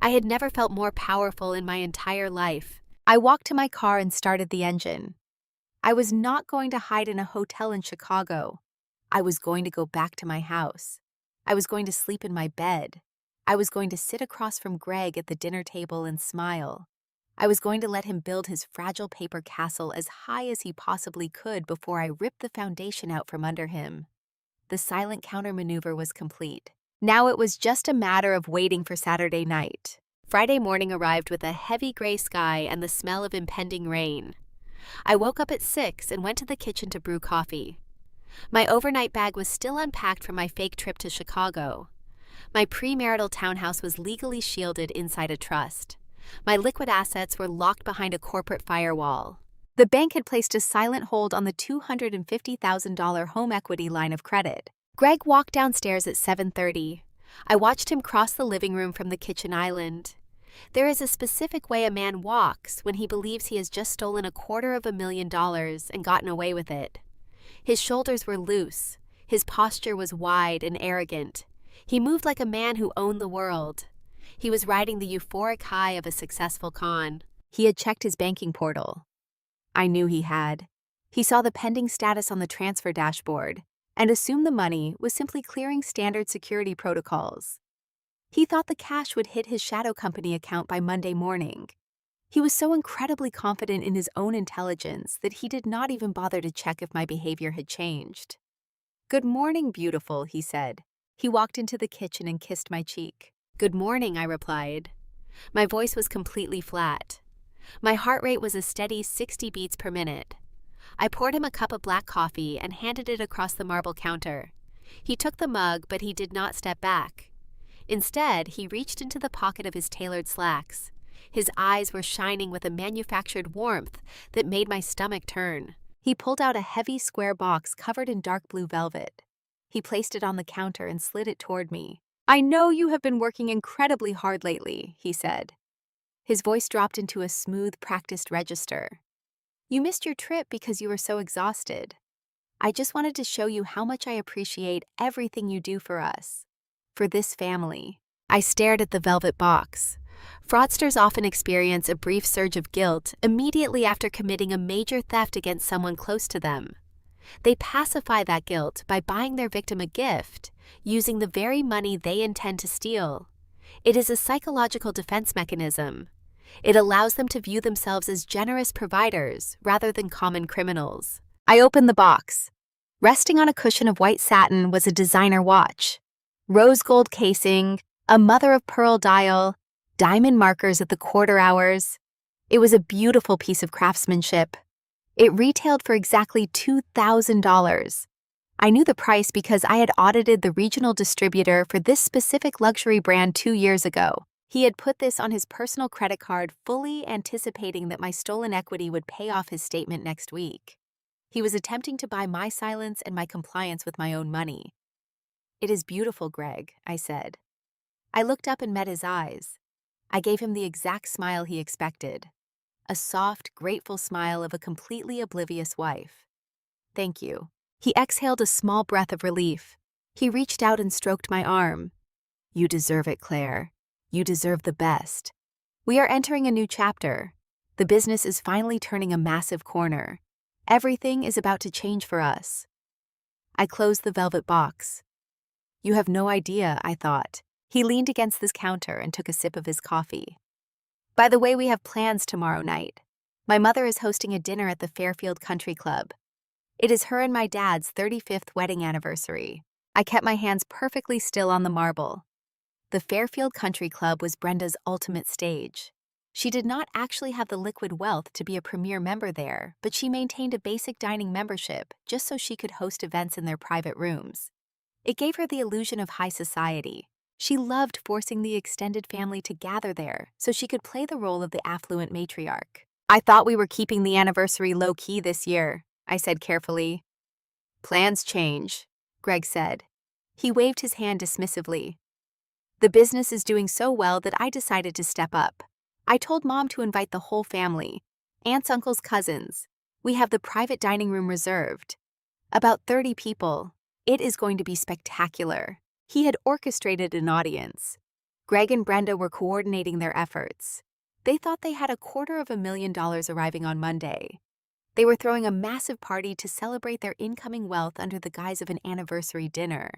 I had never felt more powerful in my entire life. I walked to my car and started the engine. I was not going to hide in a hotel in Chicago. I was going to go back to my house. I was going to sleep in my bed. I was going to sit across from Greg at the dinner table and smile. I was going to let him build his fragile paper castle as high as he possibly could before I ripped the foundation out from under him. The silent countermaneuver was complete. Now it was just a matter of waiting for Saturday night. Friday morning arrived with a heavy gray sky and the smell of impending rain. I woke up at 6 and went to the kitchen to brew coffee. My overnight bag was still unpacked from my fake trip to Chicago. My premarital townhouse was legally shielded inside a trust. My liquid assets were locked behind a corporate firewall. The bank had placed a silent hold on the $250,000 home equity line of credit. Greg walked downstairs at 7:30. I watched him cross the living room from the kitchen island. There is a specific way a man walks when he believes he has just stolen $250,000 and gotten away with it. His shoulders were loose. His posture was wide and arrogant. He moved like a man who owned the world. He was riding the euphoric high of a successful con. He had checked his banking portal. I knew he had. He saw the pending status on the transfer dashboard and assumed the money was simply clearing standard security protocols. He thought the cash would hit his shadow company account by Monday morning. He was so incredibly confident in his own intelligence that he did not even bother to check if my behavior had changed. "Good morning, beautiful," he said. He walked into the kitchen and kissed my cheek. "Good morning," I replied. My voice was completely flat. My heart rate was a steady 60 beats per minute. I poured him a cup of black coffee and handed it across the marble counter. He took the mug, but he did not step back. Instead, he reached into the pocket of his tailored slacks. His eyes were shining with a manufactured warmth that made my stomach turn. He pulled out a heavy square box covered in dark blue velvet. He placed it on the counter and slid it toward me. "I know you have been working incredibly hard lately," he said. His voice dropped into a smooth, practiced register. "You missed your trip because you were so exhausted. I just wanted to show you how much I appreciate everything you do for us, for this family." I stared at the velvet box. Fraudsters often experience a brief surge of guilt immediately after committing a major theft against someone close to them. They pacify that guilt by buying their victim a gift, using the very money they intend to steal. It is a psychological defense mechanism. It allows them to view themselves as generous providers rather than common criminals. I opened the box. Resting on a cushion of white satin was a designer watch. Rose gold casing, a mother-of-pearl dial, diamond markers at the quarter hours. It was a beautiful piece of craftsmanship. It retailed for exactly $2,000. I knew the price because I had audited the regional distributor for this specific luxury brand 2 years ago. He had put this on his personal credit card, fully anticipating that my stolen equity would pay off his statement next week. He was attempting to buy my silence and my compliance with my own money. "It is beautiful, Greg," I said. I looked up and met his eyes. I gave him the exact smile he expected. A soft, grateful smile of a completely oblivious wife. "Thank you." He exhaled a small breath of relief. He reached out and stroked my arm. "You deserve it, Claire. You deserve the best. We are entering a new chapter. The business is finally turning a massive corner. Everything is about to change for us." I closed the velvet box. "You have no idea," I thought. He leaned against this counter and took a sip of his coffee. By the way, we have plans tomorrow night. My mother is hosting a dinner at the Fairfield Country Club. It is her and my dad's 35th wedding anniversary. I kept my hands perfectly still on the marble. The Fairfield Country Club was Brenda's ultimate stage. She did not actually have the liquid wealth to be a premier member there, but she maintained a basic dining membership just so she could host events in their private rooms. It gave her the illusion of high society. She loved forcing the extended family to gather there so she could play the role of the affluent matriarch. I thought we were keeping the anniversary low-key this year, I said carefully. Plans change, Greg said. He waved his hand dismissively. The business is doing so well that I decided to step up. I told Mom to invite the whole family, aunts, uncles, cousins. We have the private dining room reserved. About 30 people. It is going to be spectacular. He had orchestrated an audience. Greg and Brenda were coordinating their efforts. They thought they had $250,000 arriving on Monday. They were throwing a massive party to celebrate their incoming wealth under the guise of an anniversary dinner.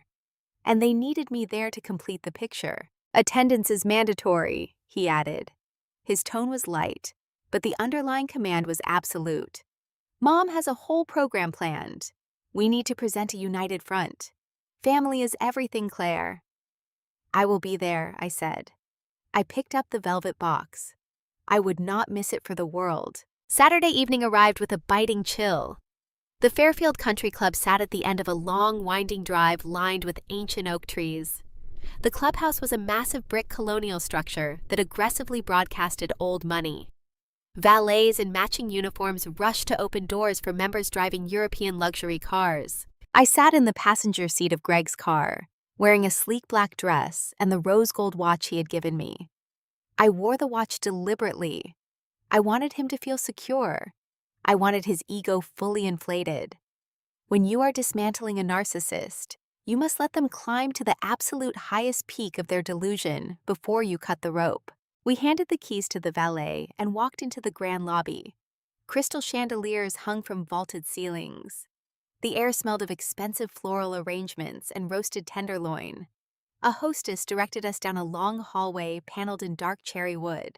And they needed me there to complete the picture. Attendance is mandatory, he added. His tone was light, but the underlying command was absolute. Mom has a whole program planned. We need to present a united front. Family is everything, Claire. I will be there, I said. I picked up the velvet box. I would not miss it for the world. Saturday evening arrived with a biting chill. The Fairfield Country Club sat at the end of a long, winding drive lined with ancient oak trees. The clubhouse was a massive brick colonial structure that aggressively broadcasted old money. Valets in matching uniforms rushed to open doors for members driving European luxury cars. I sat in the passenger seat of Greg's car, wearing a sleek black dress and the rose gold watch he had given me. I wore the watch deliberately. I wanted him to feel secure. I wanted his ego fully inflated. When you are dismantling a narcissist, you must let them climb to the absolute highest peak of their delusion before you cut the rope. We handed the keys to the valet and walked into the grand lobby. Crystal chandeliers hung from vaulted ceilings. The air smelled of expensive floral arrangements and roasted tenderloin. A hostess directed us down a long hallway paneled in dark cherry wood.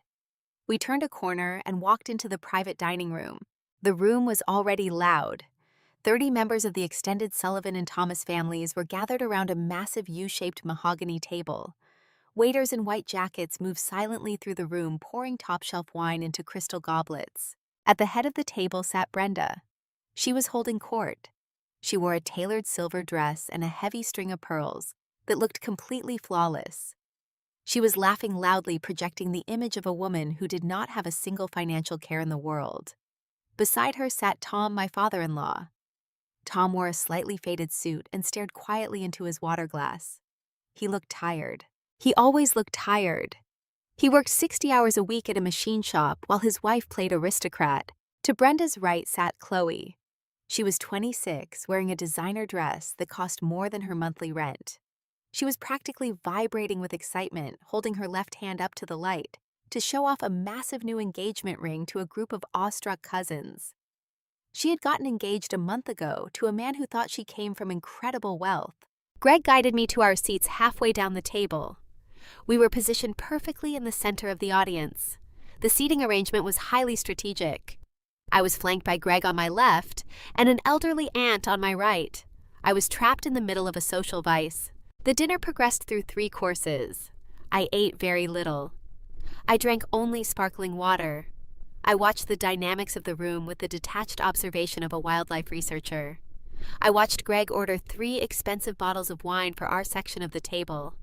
We turned a corner and walked into the private dining room. The room was already loud. 30 members of the extended Sullivan and Thomas families were gathered around a massive U-shaped mahogany table. Waiters in white jackets moved silently through the room, pouring top-shelf wine into crystal goblets. At the head of the table sat Brenda. She was holding court. She wore a tailored silver dress and a heavy string of pearls that looked completely flawless. She was laughing loudly, projecting the image of a woman who did not have a single financial care in the world. Beside her sat Tom, my father-in-law. Tom wore a slightly faded suit and stared quietly into his water glass. He looked tired. He always looked tired. He worked 60 hours a week at a machine shop while his wife played aristocrat. To Brenda's right sat Chloe. She was 26, wearing a designer dress that cost more than her monthly rent. She was practically vibrating with excitement, holding her left hand up to the light to show off a massive new engagement ring to a group of awestruck cousins. She had gotten engaged a month ago to a man who thought she came from incredible wealth. Greg guided me to our seats halfway down the table. We were positioned perfectly in the center of the audience. The seating arrangement was highly strategic. I was flanked by Greg on my left and an elderly aunt on my right. I was trapped in the middle of a social vice. The dinner progressed through 3 courses. I ate very little. I drank only sparkling water. I watched the dynamics of the room with the detached observation of a wildlife researcher. I watched Greg order 3 expensive bottles of wine for our section of the table.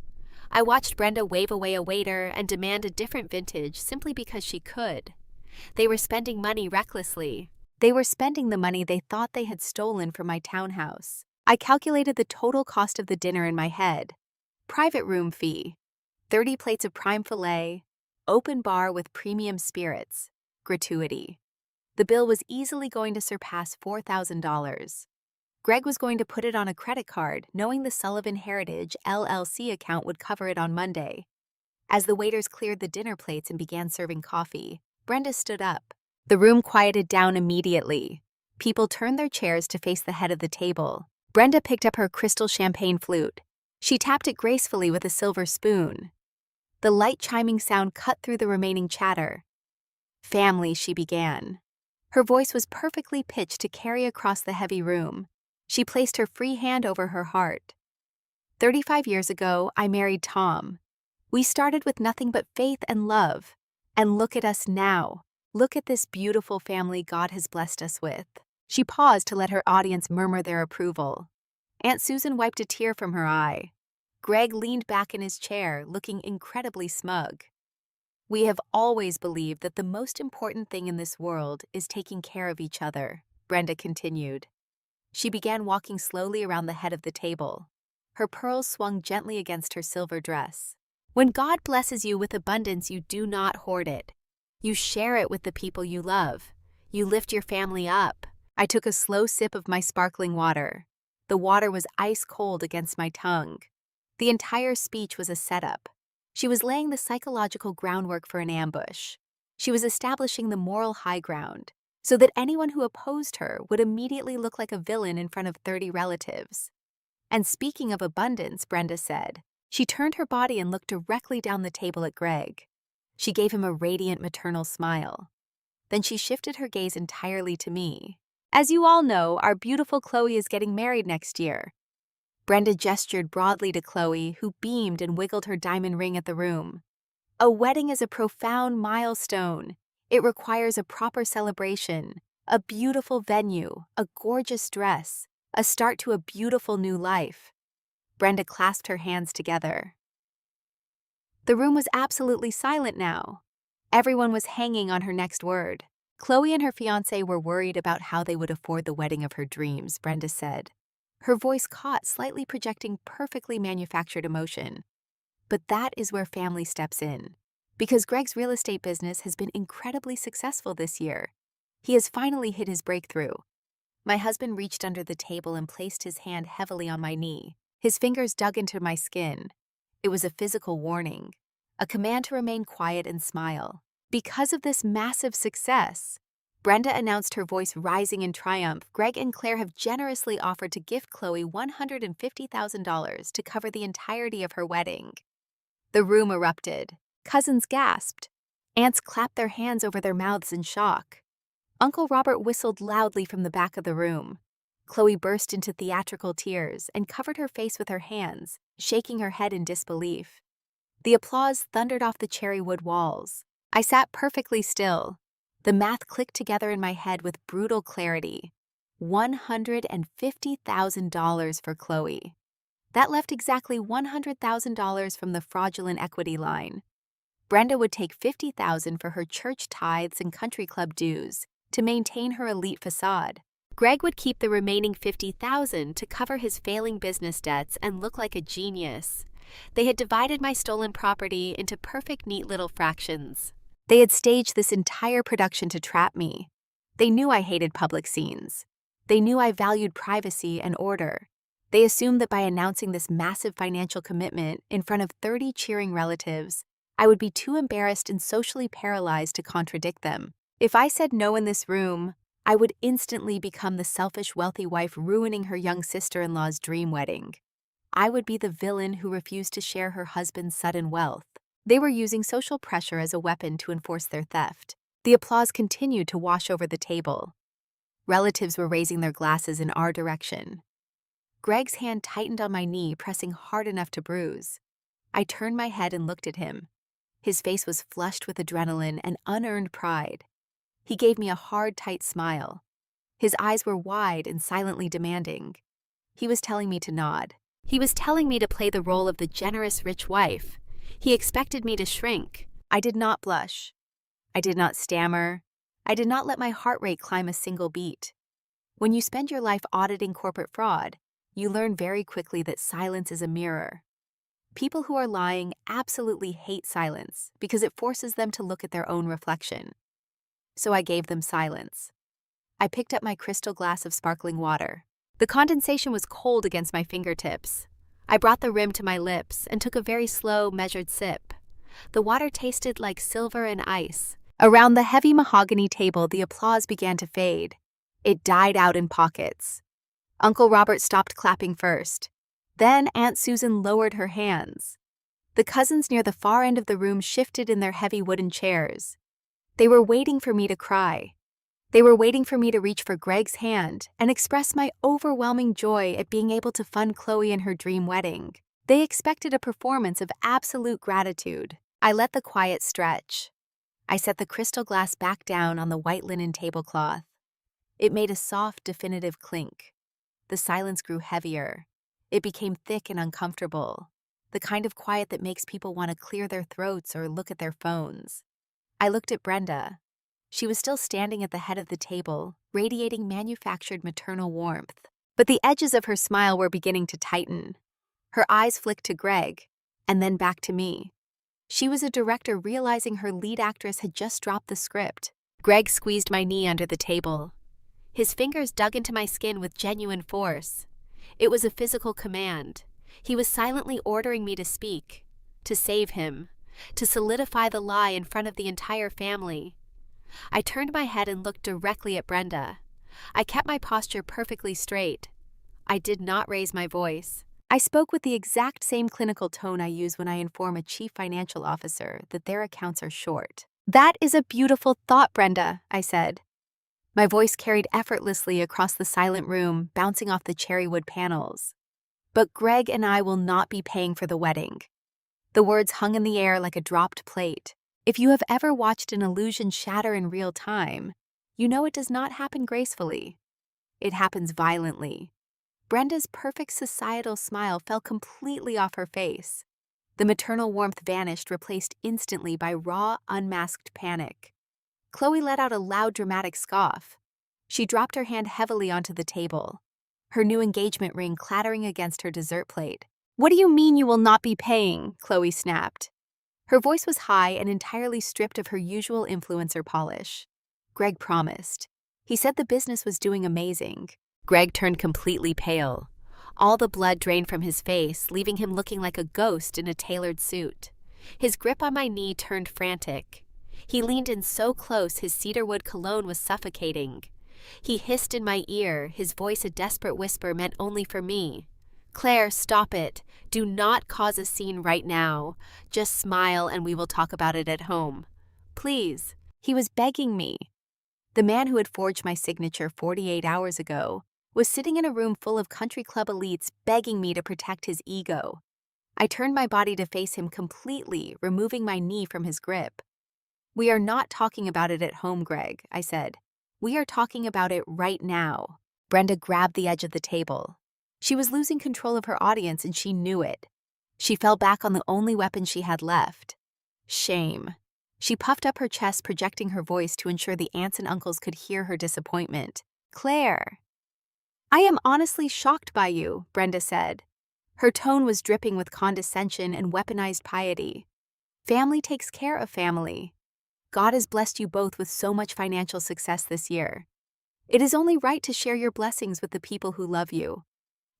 I watched Brenda wave away a waiter and demand a different vintage simply because she could. They were spending money recklessly. They were spending the money they thought they had stolen from my townhouse. I calculated the total cost of the dinner in my head. Private room fee, 30 plates of prime filet, open bar with premium spirits, gratuity. The bill was easily going to surpass $4,000. Greg was going to put it on a credit card, knowing the Sullivan Heritage LLC account would cover it on Monday. As the waiters cleared the dinner plates and began serving coffee, Brenda stood up. The room quieted down immediately. People turned their chairs to face the head of the table. Brenda picked up her crystal champagne flute. She tapped it gracefully with a silver spoon. The light chiming sound cut through the remaining chatter. "Family," she began. Her voice was perfectly pitched to carry across the heavy room. She placed her free hand over her heart. 35 years ago, I married Tom. We started with nothing but faith and love. And look at us now. Look at this beautiful family God has blessed us with." She paused to let her audience murmur their approval. Aunt Susan wiped a tear from her eye. Greg leaned back in his chair, looking incredibly smug. "We have always believed that the most important thing in this world is taking care of each other," Brenda continued. She began walking slowly around the head of the table. Her pearls swung gently against her silver dress. "When God blesses you with abundance, you do not hoard it. You share it with the people you love. You lift your family up." I took a slow sip of my sparkling water. The water was ice cold against my tongue. The entire speech was a setup. She was laying the psychological groundwork for an ambush. She was establishing the moral high ground, so that anyone who opposed her would immediately look like a villain in front of 30 relatives. "And speaking of abundance," Brenda said. She turned her body and looked directly down the table at Greg. She gave him a radiant maternal smile. Then she shifted her gaze entirely to me. "As you all know, our beautiful Chloe is getting married next year." Brenda gestured broadly to Chloe, who beamed and wiggled her diamond ring at the room. "A wedding is a profound milestone. It requires a proper celebration, a beautiful venue, a gorgeous dress, a start to a beautiful new life." Brenda clasped her hands together. The room was absolutely silent now. Everyone was hanging on her next word. "Chloe and her fiancé were worried about how they would afford the wedding of her dreams," Brenda said. Her voice caught, slightly projecting perfectly manufactured emotion. "But that is where family steps in. Because Greg's real estate business has been incredibly successful this year. He has finally hit his breakthrough." My husband reached under the table and placed his hand heavily on my knee. His fingers dug into my skin. It was a physical warning, a command to remain quiet and smile. "Because of this massive success," Brenda announced, her voice rising in triumph, "Greg and Claire have generously offered to gift Chloe $150,000 to cover the entirety of her wedding." The room erupted. Cousins gasped. Aunts clapped their hands over their mouths in shock. Uncle Robert whistled loudly from the back of the room. Chloe burst into theatrical tears and covered her face with her hands, shaking her head in disbelief. The applause thundered off the cherry wood walls. I sat perfectly still. The math clicked together in my head with brutal clarity. $150,000 for Chloe. That left exactly $100,000 from the fraudulent equity line. Brenda would take $50,000 for her church tithes and country club dues to maintain her elite facade. Greg would keep the remaining $50,000 to cover his failing business debts and look like a genius. They had divided my stolen property into perfect, neat little fractions. They had staged this entire production to trap me. They knew I hated public scenes. They knew I valued privacy and order. They assumed that by announcing this massive financial commitment in front of 30 cheering relatives, I would be too embarrassed and socially paralyzed to contradict them. If I said no in this room, I would instantly become the selfish, wealthy wife ruining her young sister-in-law's dream wedding. I would be the villain who refused to share her husband's sudden wealth. They were using social pressure as a weapon to enforce their theft. The applause continued to wash over the table. Relatives were raising their glasses in our direction. Greg's hand tightened on my knee, pressing hard enough to bruise. I turned my head and looked at him. His face was flushed with adrenaline and unearned pride. He gave me a hard, tight smile. His eyes were wide and silently demanding. He was telling me to nod. He was telling me to play the role of the generous, rich wife. He expected me to shrink. I did not blush. I did not stammer. I did not let my heart rate climb a single beat. When you spend your life auditing corporate fraud, you learn very quickly that silence is a mirror. People who are lying absolutely hate silence because it forces them to look at their own reflection. So I gave them silence. I picked up my crystal glass of sparkling water. The condensation was cold against my fingertips. I brought the rim to my lips and took a very slow, measured sip. The water tasted like silver and ice. Around the heavy mahogany table, the applause began to fade. It died out in pockets. Uncle Robert stopped clapping first. Then Aunt Susan lowered her hands. The cousins near the far end of the room shifted in their heavy wooden chairs. They were waiting for me to cry. They were waiting for me to reach for Greg's hand and express my overwhelming joy at being able to fund Chloe in her dream wedding. They expected a performance of absolute gratitude. I let the quiet stretch. I set the crystal glass back down on the white linen tablecloth. It made a soft, definitive clink. The silence grew heavier. It became thick and uncomfortable, the kind of quiet that makes people want to clear their throats or look at their phones. I looked at Brenda. She was still standing at the head of the table, radiating manufactured maternal warmth. But the edges of her smile were beginning to tighten. Her eyes flicked to Greg, and then back to me. She was a director realizing her lead actress had just dropped the script. Greg squeezed my knee under the table. His fingers dug into my skin with genuine force. It was a physical command. He was silently ordering me to speak, to save him, to solidify the lie in front of the entire family. I turned my head and looked directly at Brenda. I kept my posture perfectly straight. I did not raise my voice. I spoke with the exact same clinical tone I use when I inform a chief financial officer that their accounts are short. "That is a beautiful thought, Brenda," I said. My voice carried effortlessly across the silent room, bouncing off the cherrywood panels. "But Greg and I will not be paying for the wedding." The words hung in the air like a dropped plate. If you have ever watched an illusion shatter in real time, you know it does not happen gracefully. It happens violently. Brenda's perfect societal smile fell completely off her face. The maternal warmth vanished, replaced instantly by raw, unmasked panic. Chloe let out a loud, dramatic scoff. She dropped her hand heavily onto the table, her new engagement ring clattering against her dessert plate. "What do you mean you will not be paying?" Chloe snapped. Her voice was high and entirely stripped of her usual influencer polish. "Greg promised. He said the business was doing amazing." Greg turned completely pale. All the blood drained from his face, leaving him looking like a ghost in a tailored suit. His grip on my knee turned frantic. He leaned in so close his cedarwood cologne was suffocating. He hissed in my ear, his voice a desperate whisper meant only for me. "Claire, stop it. Do not cause a scene right now. Just smile and we will talk about it at home. Please." He was begging me. The man who had forged my signature 48 hours ago was sitting in a room full of country club elites begging me to protect his ego. I turned my body to face him completely, removing my knee from his grip. "We are not talking about it at home, Greg," I said. "We are talking about it right now." Brenda grabbed the edge of the table. She was losing control of her audience and she knew it. She fell back on the only weapon she had left: shame. She puffed up her chest, projecting her voice to ensure the aunts and uncles could hear her disappointment. "Claire, I am honestly shocked by you," Brenda said. Her tone was dripping with condescension and weaponized piety. "Family takes care of family. God has blessed you both with so much financial success this year. It is only right to share your blessings with the people who love you.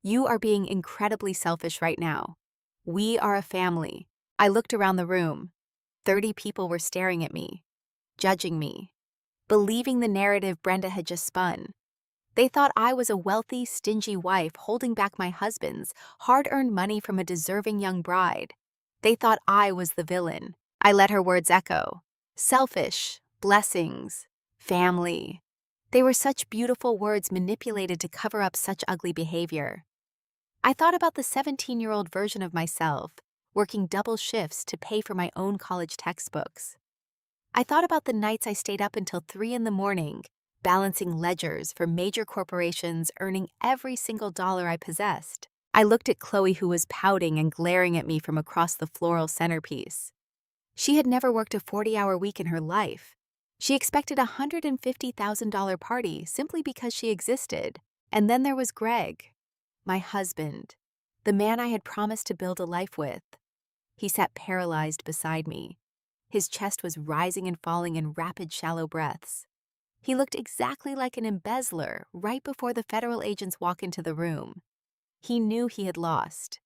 You are being incredibly selfish right now. We are a family." I looked around the room. 30 people were staring at me, judging me, believing the narrative Brenda had just spun. They thought I was a wealthy, stingy wife holding back my husband's hard-earned money from a deserving young bride. They thought I was the villain. I let her words echo. Selfish, blessings, family. They were such beautiful words manipulated to cover up such ugly behavior. I thought about the 17-year-old version of myself, working double shifts to pay for my own college textbooks. I thought about the nights I stayed up until 3 a.m, balancing ledgers for major corporations, earning every single dollar I possessed. I looked at Chloe, who was pouting and glaring at me from across the floral centerpiece. She had never worked a 40-hour week in her life. She expected a $150,000 party simply because she existed. And then there was Greg, my husband, the man I had promised to build a life with. He sat paralyzed beside me. His chest was rising and falling in rapid, shallow breaths. He looked exactly like an embezzler right before the federal agents walk into the room. He knew he had lost.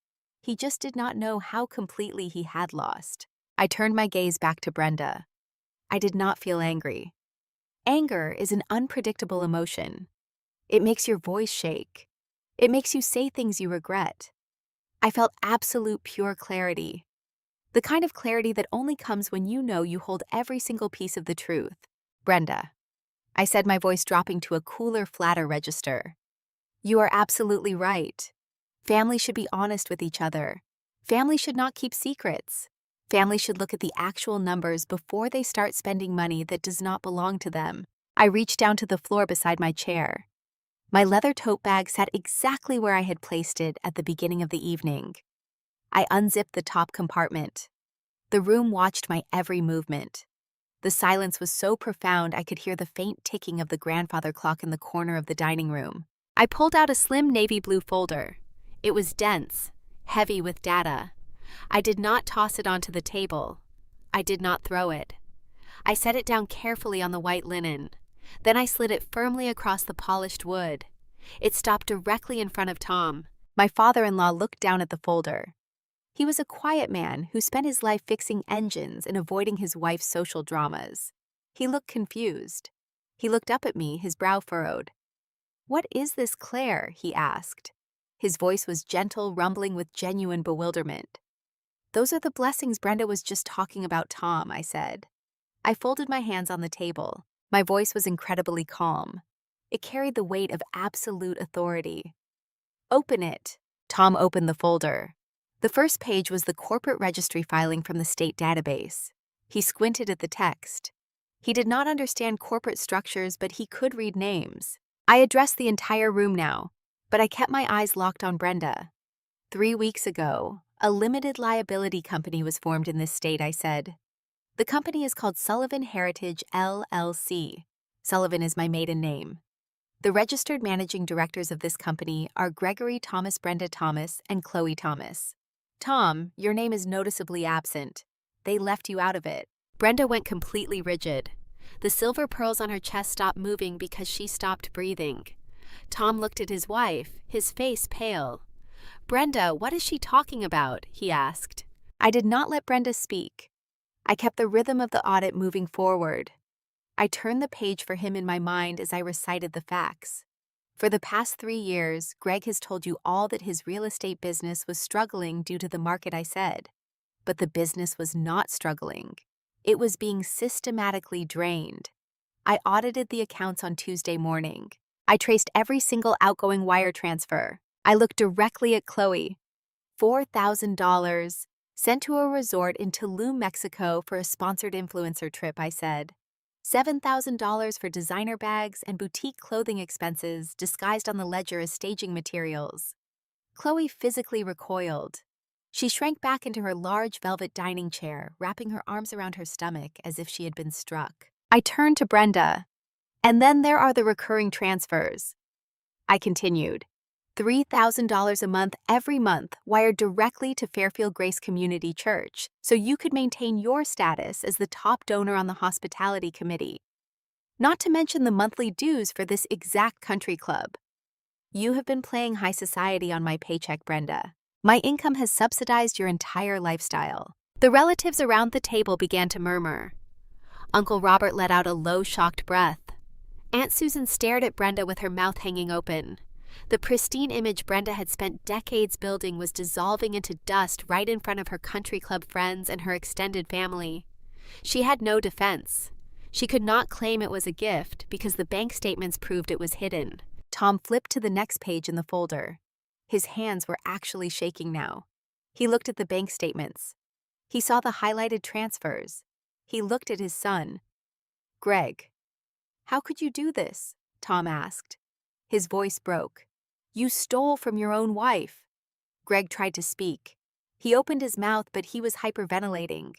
He just did not know how completely he had lost. I turned my gaze back to Brenda. I did not feel angry. Anger is an unpredictable emotion. It makes your voice shake. It makes you say things you regret. I felt absolute pure clarity. The kind of clarity that only comes when you know you hold every single piece of the truth. Brenda, I said, my voice dropping to a cooler, flatter register. You are absolutely right. Family should be honest with each other. Family should not keep secrets. Family should look at the actual numbers before they start spending money that does not belong to them. I reached down to the floor beside my chair. My leather tote bag sat exactly where I had placed it at the beginning of the evening. I unzipped the top compartment. The room watched my every movement. The silence was so profound I could hear the faint ticking of the grandfather clock in the corner of the dining room. I pulled out a slim navy blue folder. It was dense, heavy with data. I did not toss it onto the table. I did not throw it. I set it down carefully on the white linen. Then I slid it firmly across the polished wood. It stopped directly in front of Tom. My father-in-law looked down at the folder. He was a quiet man who spent his life fixing engines and avoiding his wife's social dramas. He looked confused. He looked up at me, his brow furrowed. "What is this, Claire?" he asked. His voice was gentle, rumbling with genuine bewilderment. "Those are the blessings Brenda was just talking about, Tom," I said. I folded my hands on the table. My voice was incredibly calm. It carried the weight of absolute authority. "Open it." Tom opened the folder. The first page was the corporate registry filing from the state database. He squinted at the text. He did not understand corporate structures, but he could read names. I addressed the entire room now, but I kept my eyes locked on Brenda. 3 weeks ago, a limited liability company was formed in this state, I said. The company is called Sullivan Heritage LLC. Sullivan is my maiden name. The registered managing directors of this company are Gregory Thomas, Brenda Thomas, and Chloe Thomas. Tom, your name is noticeably absent. They left you out of it. Brenda went completely rigid. The silver pearls on her chest stopped moving because she stopped breathing. Tom looked at his wife, his face pale. "Brenda, what is she talking about?" he asked. I did not let Brenda speak. I kept the rhythm of the audit moving forward. I turned the page for him in my mind as I recited the facts. For the past 3 years, Greg has told you all that his real estate business was struggling due to the market, I said. But the business was not struggling. It was being systematically drained. I audited the accounts on Tuesday morning. I traced every single outgoing wire transfer. I looked directly at Chloe. $4,000 sent to a resort in Tulum, Mexico for a sponsored influencer trip, I said. $7,000 for designer bags and boutique clothing expenses disguised on the ledger as staging materials. Chloe physically recoiled. She shrank back into her large velvet dining chair, wrapping her arms around her stomach as if she had been struck. I turned to Brenda. "And then there are the recurring transfers." I continued. $3,000 a month every month wired directly to Fairfield Grace Community Church so you could maintain your status as the top donor on the hospitality committee. Not to mention the monthly dues for this exact country club. You have been playing high society on my paycheck, Brenda. My income has subsidized your entire lifestyle. The relatives around the table began to murmur. Uncle Robert let out a low, shocked breath. Aunt Susan stared at Brenda with her mouth hanging open. The pristine image Brenda had spent decades building was dissolving into dust right in front of her country club friends and her extended family. She had no defense. She could not claim it was a gift because the bank statements proved it was hidden. Tom flipped to the next page in the folder. His hands were actually shaking now. He looked at the bank statements. He saw the highlighted transfers. He looked at his son. "Greg, how could you do this?" Tom asked. His voice broke. "You stole from your own wife." Greg tried to speak. He opened his mouth, but he was hyperventilating.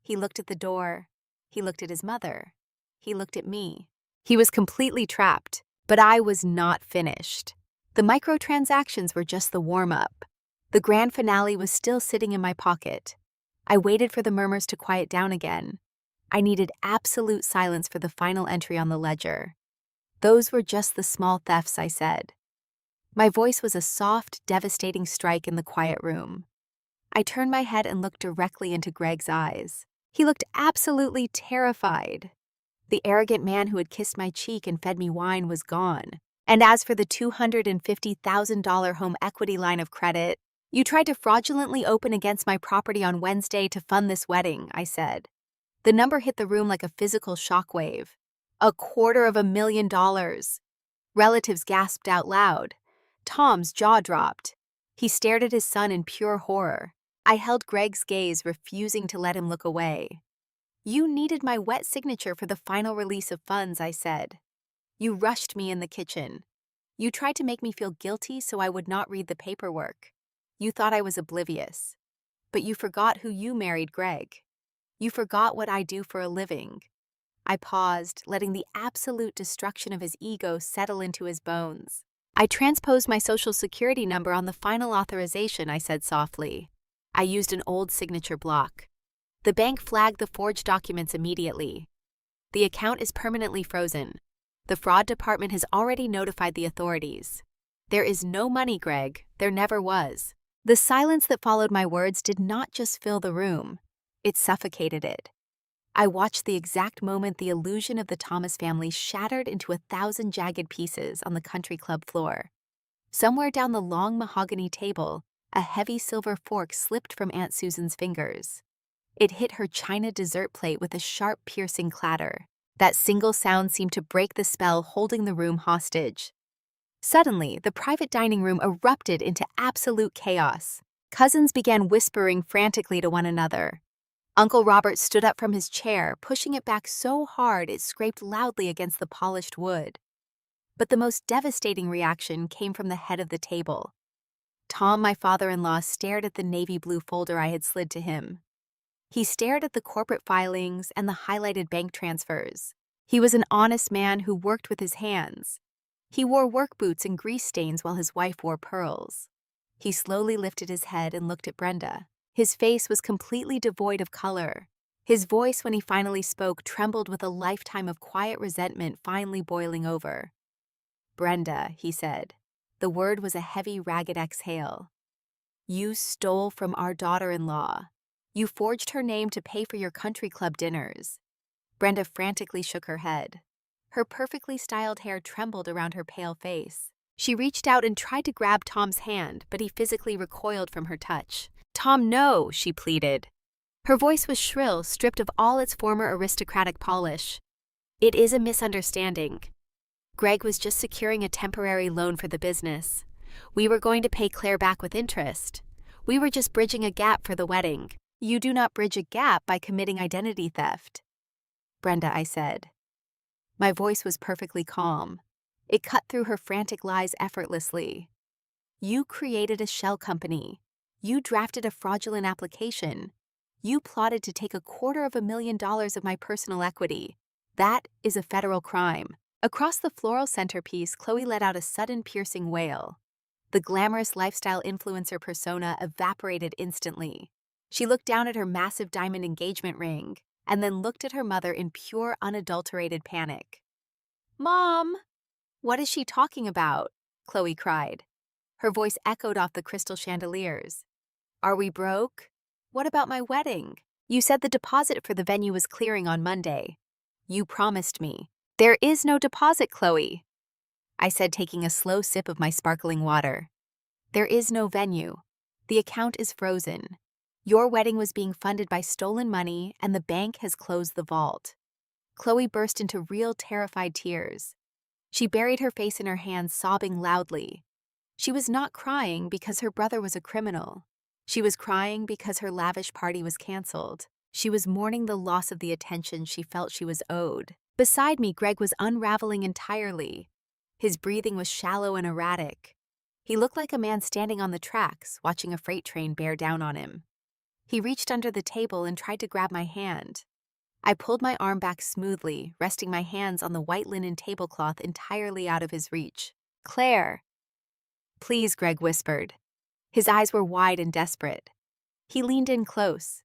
He looked at the door. He looked at his mother. He looked at me. He was completely trapped, but I was not finished. The microtransactions were just the warm-up. The grand finale was still sitting in my pocket. I waited for the murmurs to quiet down again. I needed absolute silence for the final entry on the ledger. "Those were just the small thefts," I said. My voice was a soft, devastating strike in the quiet room. I turned my head and looked directly into Greg's eyes. He looked absolutely terrified. The arrogant man who had kissed my cheek and fed me wine was gone. And as for the $250,000 home equity line of credit, You tried to fraudulently open against my property on Wednesday to fund this wedding, I said. The number hit the room like a physical shockwave. $250,000. Relatives gasped out loud. Tom's jaw dropped. He stared at his son in pure horror. I held Greg's gaze, refusing to let him look away. You needed my wet signature for the final release of funds, I said. You rushed me in the kitchen. You tried to make me feel guilty so I would not read the paperwork. You thought I was oblivious. But you forgot who you married, Greg. You forgot what I do for a living. I paused, letting the absolute destruction of his ego settle into his bones. I transposed my social security number on the final authorization, I said softly. I used an old signature block. The bank flagged the forged documents immediately. The account is permanently frozen. The fraud department has already notified the authorities. There is no money, Greg. There never was. The silence that followed my words did not just fill the room. It suffocated it. I watched the exact moment the illusion of the Thomas family shattered into 1,000 jagged pieces on the country club floor. Somewhere down the long mahogany table, a heavy silver fork slipped from Aunt Susan's fingers. It hit her china dessert plate with a sharp, piercing clatter. That single sound seemed to break the spell holding the room hostage. Suddenly, the private dining room erupted into absolute chaos. Cousins began whispering frantically to one another. Uncle Robert stood up from his chair, pushing it back so hard it scraped loudly against the polished wood. But the most devastating reaction came from the head of the table. Tom, my father-in-law, stared at the navy blue folder I had slid to him. He stared at the corporate filings and the highlighted bank transfers. He was an honest man who worked with his hands. He wore work boots and grease stains while his wife wore pearls. He slowly lifted his head and looked at Brenda. His face was completely devoid of color. His voice, when he finally spoke, trembled with a lifetime of quiet resentment finally boiling over. Brenda, he said. The word was a heavy, ragged exhale. You stole from our daughter-in-law. You forged her name to pay for your country club dinners. Brenda frantically shook her head. Her perfectly styled hair trembled around her pale face. She reached out and tried to grab Tom's hand, but he physically recoiled from her touch. Tom, no, she pleaded. Her voice was shrill, stripped of all its former aristocratic polish. It is a misunderstanding. Greg was just securing a temporary loan for the business. We were going to pay Claire back with interest. We were just bridging a gap for the wedding. You do not bridge a gap by committing identity theft. Brenda, I said. My voice was perfectly calm. It cut through her frantic lies effortlessly. You created a shell company. You drafted a fraudulent application. You plotted to take $250,000 of my personal equity. That is a federal crime. Across the floral centerpiece, Chloe let out a sudden piercing wail. The glamorous lifestyle influencer persona evaporated instantly. She looked down at her massive diamond engagement ring, and then looked at her mother in pure, unadulterated panic. Mom! What is she talking about? Chloe cried. Her voice echoed off the crystal chandeliers. Are we broke? What about my wedding? You said the deposit for the venue was clearing on Monday. You promised me. There is no deposit, Chloe. I said, taking a slow sip of my sparkling water. There is no venue. The account is frozen. Your wedding was being funded by stolen money, and the bank has closed the vault. Chloe burst into real terrified tears. She buried her face in her hands, sobbing loudly. She was not crying because her brother was a criminal. She was crying because her lavish party was canceled. She was mourning the loss of the attention she felt she was owed. Beside me, Greg was unraveling entirely. His breathing was shallow and erratic. He looked like a man standing on the tracks, watching a freight train bear down on him. He reached under the table and tried to grab my hand. I pulled my arm back smoothly, resting my hands on the white linen tablecloth entirely out of his reach. Claire! Please, Greg whispered. His eyes were wide and desperate. He leaned in close.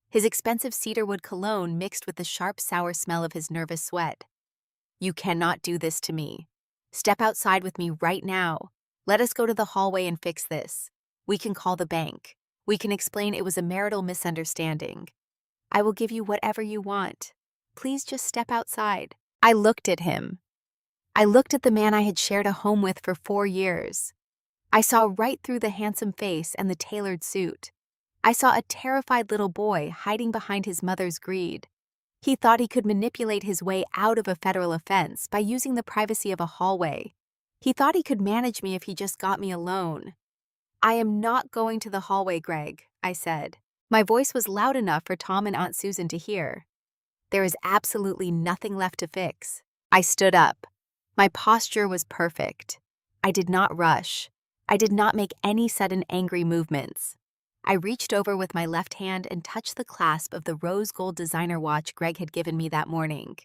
His expensive cedarwood cologne mixed with the sharp, sour smell of his nervous sweat. You cannot do this to me. Step outside with me right now. Let us go to the hallway and fix this. We can call the bank. We can explain it was a marital misunderstanding. I will give you whatever you want. Please just step outside. I looked at him. I looked at the man I had shared a home with for 4 years. I saw right through the handsome face and the tailored suit. I saw a terrified little boy hiding behind his mother's greed. He thought he could manipulate his way out of a federal offense by using the privacy of a hallway. He thought he could manage me if he just got me alone. "I am not going to the hallway, Greg," I said. My voice was loud enough for Tom and Aunt Susan to hear. "There is absolutely nothing left to fix." I stood up. My posture was perfect. I did not rush. I did not make any sudden angry movements. I reached over with my left hand and touched the clasp of the rose gold designer watch Greg had given me that morning.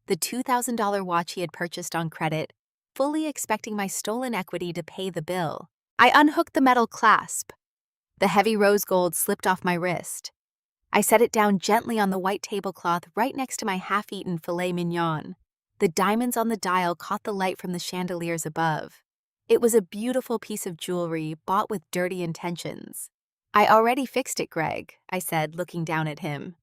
The $2,000 watch he had purchased on credit, fully expecting my stolen equity to pay the bill. I unhooked the metal clasp. The heavy rose gold slipped off my wrist. I set it down gently on the white tablecloth right next to my half-eaten filet mignon. The diamonds on the dial caught the light from the chandeliers above. It was a beautiful piece of jewelry bought with dirty intentions. "I already fixed it, Greg," I said, looking down at him.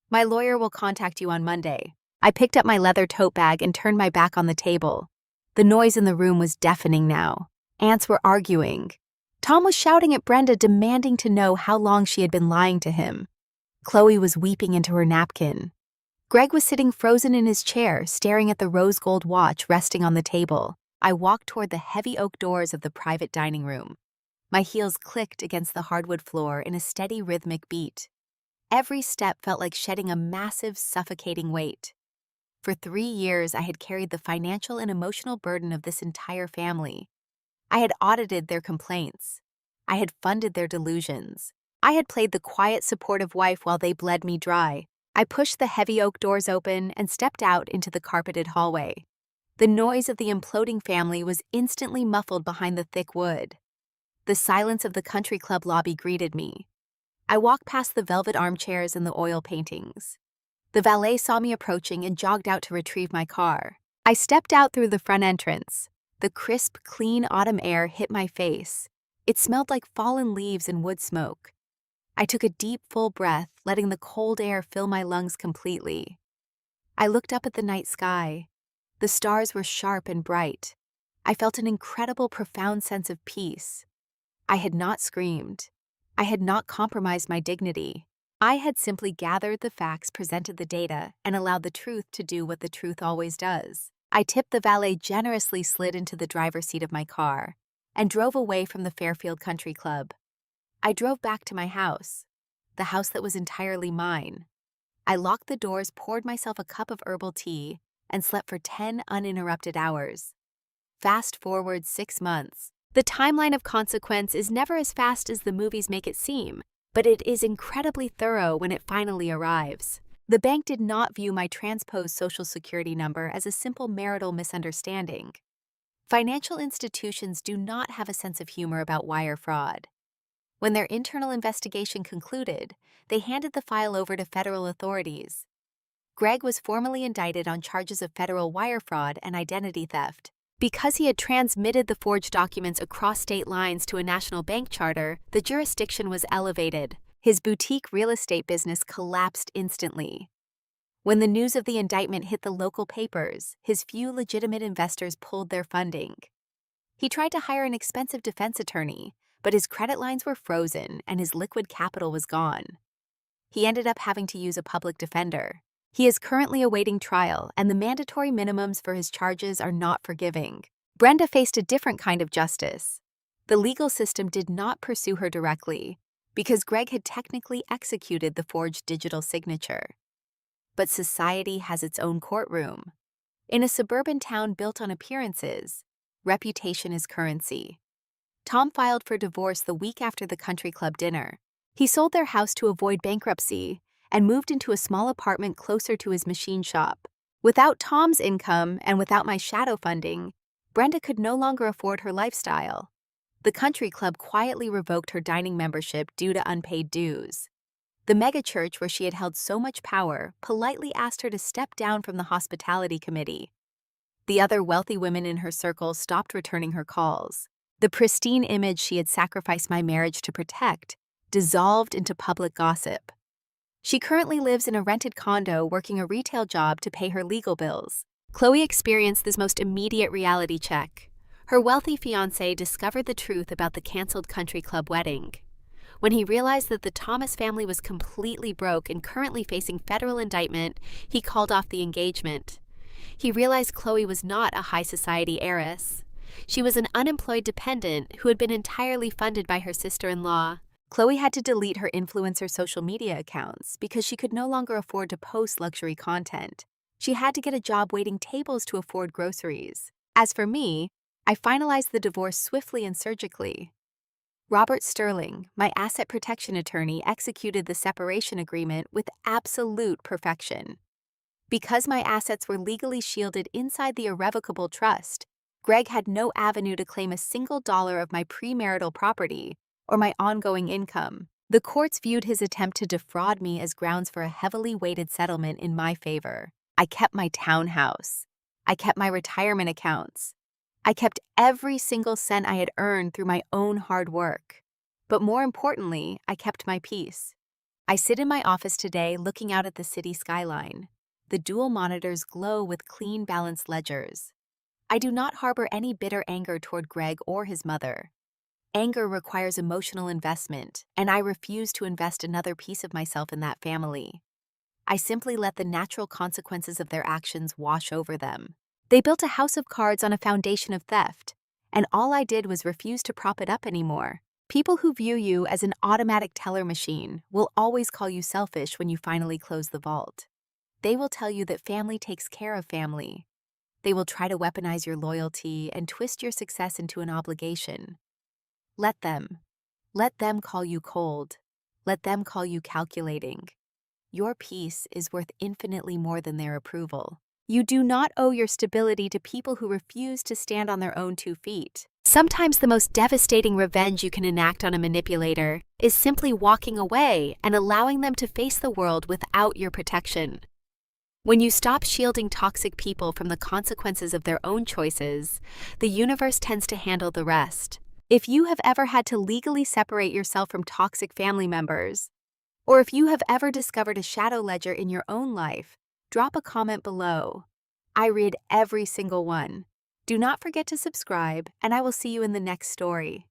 "My lawyer will contact you on Monday." I picked up my leather tote bag and turned my back on the table. The noise in the room was deafening now. Aunts were arguing. Tom was shouting at Brenda, demanding to know how long she had been lying to him. Chloe was weeping into her napkin. Greg was sitting frozen in his chair, staring at the rose gold watch resting on the table. I walked toward the heavy oak doors of the private dining room. My heels clicked against the hardwood floor in a steady rhythmic beat. Every step felt like shedding a massive, suffocating weight. For 3 years, I had carried the financial and emotional burden of this entire family. I had audited their complaints. I had funded their delusions. I had played the quiet, supportive wife while they bled me dry. I pushed the heavy oak doors open and stepped out into the carpeted hallway. The noise of the imploding family was instantly muffled behind the thick wood. The silence of the country club lobby greeted me. I walked past the velvet armchairs and the oil paintings. The valet saw me approaching and jogged out to retrieve my car. I stepped out through the front entrance. The crisp, clean autumn air hit my face. It smelled like fallen leaves and wood smoke. I took a deep, full breath, letting the cold air fill my lungs completely. I looked up at the night sky. The stars were sharp and bright. I felt an incredible, profound sense of peace. I had not screamed. I had not compromised my dignity. I had simply gathered the facts, presented the data, and allowed the truth to do what the truth always does. I tipped the valet generously, slid into the driver's seat of my car, and drove away from the Fairfield Country Club. I drove back to my house, the house that was entirely mine. I locked the doors, poured myself a cup of herbal tea, and slept for 10 uninterrupted hours. Fast forward 6 months. The timeline of consequence is never as fast as the movies make it seem, but it is incredibly thorough when it finally arrives. The bank did not view my transposed social security number as a simple marital misunderstanding. Financial institutions do not have a sense of humor about wire fraud. When their internal investigation concluded, they handed the file over to federal authorities. Greg was formally indicted on charges of federal wire fraud and identity theft. Because he had transmitted the forged documents across state lines to a national bank charter, the jurisdiction was elevated. His boutique real estate business collapsed instantly. When the news of the indictment hit the local papers, his few legitimate investors pulled their funding. He tried to hire an expensive defense attorney, but his credit lines were frozen and his liquid capital was gone. He ended up having to use a public defender. He is currently awaiting trial, and the mandatory minimums for his charges are not forgiving. Brenda faced a different kind of justice. The legal system did not pursue her directly, because Greg had technically executed the forged digital signature. But society has its own courtroom. In a suburban town built on appearances, reputation is currency. Tom filed for divorce the week after the country club dinner. He sold their house to avoid bankruptcy and moved into a small apartment closer to his machine shop. Without Tom's income and without my shadow funding, Brenda could no longer afford her lifestyle. The country club quietly revoked her dining membership due to unpaid dues. The megachurch where she had held so much power politely asked her to step down from the hospitality committee. The other wealthy women in her circle stopped returning her calls. The pristine image she had sacrificed my marriage to protect dissolved into public gossip. She currently lives in a rented condo working a retail job to pay her legal bills. Chloe experienced this most immediate reality check. Her wealthy fiancé discovered the truth about the canceled country club wedding. When he realized that the Thomas family was completely broke and currently facing federal indictment, he called off the engagement. He realized Chloe was not a high society heiress. She was an unemployed dependent who had been entirely funded by her sister-in-law. Chloe had to delete her influencer social media accounts because she could no longer afford to post luxury content. She had to get a job waiting tables to afford groceries. As for me, I finalized the divorce swiftly and surgically. Robert Sterling, my asset protection attorney, executed the separation agreement with absolute perfection. Because my assets were legally shielded inside the irrevocable trust, Greg had no avenue to claim a single dollar of my premarital property or my ongoing income. The courts viewed his attempt to defraud me as grounds for a heavily weighted settlement in my favor. I kept my townhouse. I kept my retirement accounts. I kept every single cent I had earned through my own hard work. But more importantly, I kept my peace. I sit in my office today looking out at the city skyline. The dual monitors glow with clean, balanced ledgers. I do not harbor any bitter anger toward Greg or his mother. Anger requires emotional investment, and I refuse to invest another piece of myself in that family. I simply let the natural consequences of their actions wash over them. They built a house of cards on a foundation of theft, and all I did was refuse to prop it up anymore. People who view you as an automatic teller machine will always call you selfish when you finally close the vault. They will tell you that family takes care of family. They will try to weaponize your loyalty and twist your success into an obligation. Let them. Let them call you cold. Let them call you calculating. Your peace is worth infinitely more than their approval. You do not owe your stability to people who refuse to stand on their own 2 feet. Sometimes the most devastating revenge you can enact on a manipulator is simply walking away and allowing them to face the world without your protection. When you stop shielding toxic people from the consequences of their own choices, the universe tends to handle the rest. If you have ever had to legally separate yourself from toxic family members, or if you have ever discovered a shadow ledger in your own life, drop a comment below. I read every single one. Do not forget to subscribe, and I will see you in the next story.